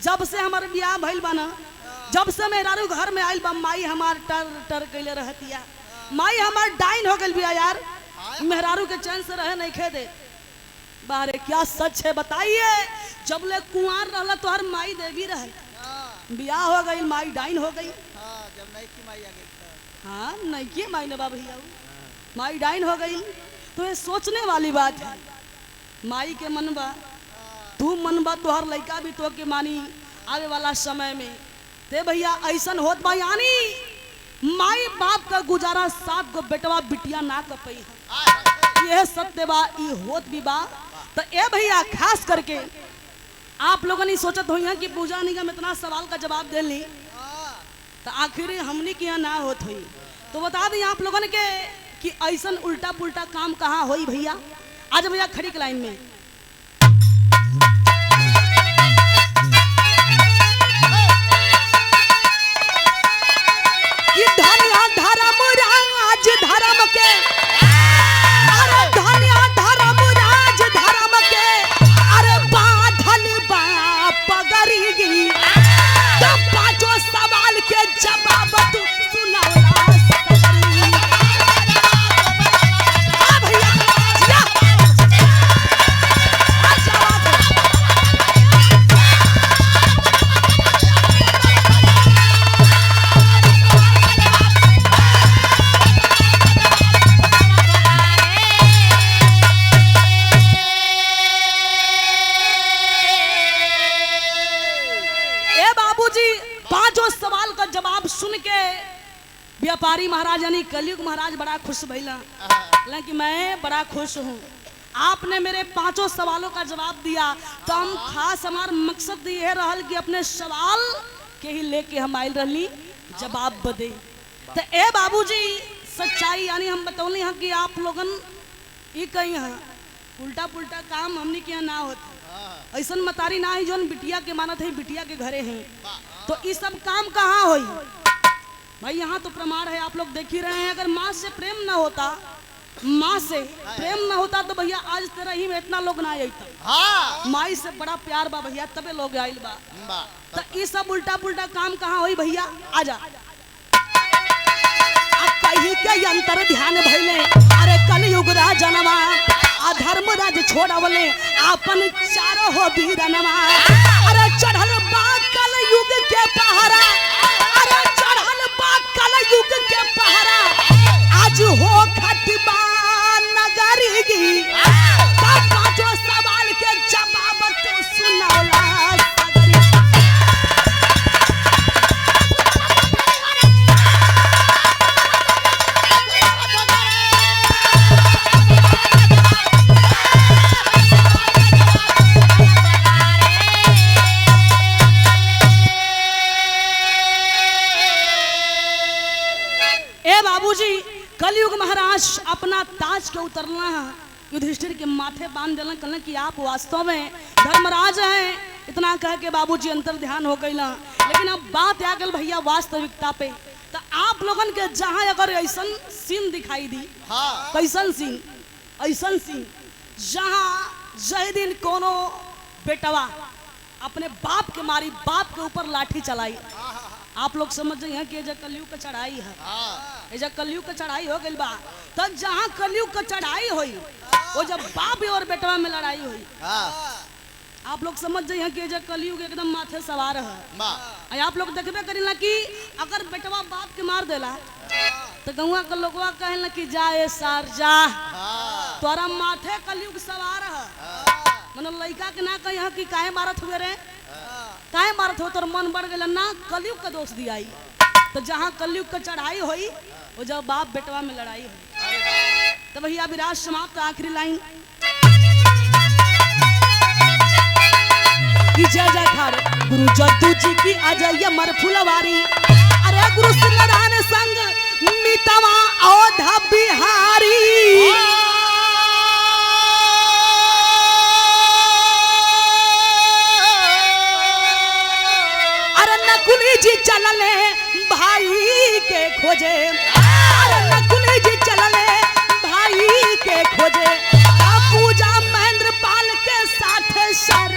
जब से हमारे ब्याह भइल बना, जब से मेहरारू घर में आइल बा, माई हमार टर टर कैले रहतिया, माई हमार डाइन हो गइल बिया यार, मेहरारू के चैन से रहे नहीं खे दे। बारे क्या सच है बताइए, जब ले कुंवार रहला तो हर माई देवी रहे, ब्याह हो गई माई डाइन हो गई। जब नहीं की माई आ गई हाँ नहीं की माई ने भैया माई डाइन हो गई। तो ये सोचने वाली बात है, माई के मनबा तू मनबा तोहर लड़का भी तो के मानी आवे वाला समय में। ते भैया ऐसन होत बा, यानी माई बाप का गुजारा 7 गो बेटवा बिटिया ना कर पई है, यह सत्य बा, ई होत भी बा। तो ए भैया खास करके आप लोगों ने सोचत हुई कि पूजा निगम इतना सवाल का जवाब दे ली तो आखिर हमनी के यहाँ ना होत हुई। तो बता दें आप लोगों ने कि ऐसन उल्टा पुल्टा काम कहाँ होई भैया। आज भैया खड़ी के लाइन में कि धनिया धर्म राज धर्म के, अरे धनिया धर्म राज धर्म के, अरे बाधल बा पगड़ी, तो 5 सवाल के जवाब तू सुनावला सकरी। हाँ भैया जिया, जवाब जवाब सुन के व्यापारी महाराज यानी कलयुग महाराज बड़ा खुश भइला कि मैं बड़ा खुश हूँ, आपने मेरे 5 सवालों का जवाब दिया। तो हम खास हमार मकसद ये रहल कि अपने सवाल के ही लेके हम आयल रही जवाब बदे। तो ए बाबूजी सच्चाई यानी हम बतौली हैं कि आप लोगन ये कही हैं उल्टा पुल्टा काम हमने के यहाँ ना होता, ऐसा मतारी ना ही जोन बिटिया के मानत है बिटिया के घरे हैं। तो ये सब काम कहाँ होई भाई, यहाँ तो प्रमाण है आप लोग देख ही रहे हैं। अगर माँ से प्रेम ना होता, माँ से प्रेम ना होता तो भैया आज तेरा ही में इतना लोग ना आईता। माई से बड़ा प्यार बा भैया तबे लोग आइल बा। तो ये सब उल्टा पुल्टा काम कहाँ होई भैया, आजा कहीं के अंतर ध्यान भइले, अरे कलयुग राजनवा अधर्म राज छोड़वले आपन चारो हो बीरनवा। अरे चढ़ल बा कलयुग के पहरा, अरे चढ़ल बा कलयुग के पहरा, आज हो खतबा नगरी की। 5 सवाल के जवाब तो सुनौला सगरी। बाबूजी कलयुग महाराज अपना ताज के उतरना है युधिष्ठिर के माथे बांध देना, कहना कि आप वास्तव में धर्मराज हैं। इतना कह के बाबूजी अंतर ध्यान हो गई। लेकिन अब बात आ गई भैया वास्तविकता पे। तो आप लोगन के जहाँ अगर ऐसा सीन दिखाई दी, कैसन सीन, ऐसा सीन जहाँ जय दिन कोनो बेटवा अपने बाप के मारी, बाप के ऊपर लाठी चलाई। आप लोग समझ रहे हैं कि ये कलयुग का चढ़ाई है, ये कलयुग का चढ़ाई हो गई बा। तब जहाँ कलयुग का चढ़ाई हुई वो जब बाप और बेटवा में लड़ाई हुई, आप लोग समझ रहे हैं कि ये कलयुग एकदम माथे सवार है। आप लोग देखबे करेला कि अगर बेटवा बाप के मार देला तो गौवा के लोगवा कहेला कि जाए सार जा, तोरा माथे कलयुग सवार है। मतलब लड़का के ना कहे कि काहे मारत हुए रे, काहे मारत हो, तोर मन बढ़ गया ना, कलयुग का दोष दिया। तो जहाँ कलयुग का चढ़ाई हुई वो जब बाप बेटवा में लड़ाई हुई। तो भैया विराज समाप्त। आखिरी लाइन की जय जयकार गुरु जद्दू जी की अजय मर फुलवारी। अरे गुरु सिंह संग मितवा औधा बिहारी। नकुली जी चलले भाई के खोजे, अरे नकुली जी चलले भाई के खोजे, पूजा महेंद्र पाल के साथ सर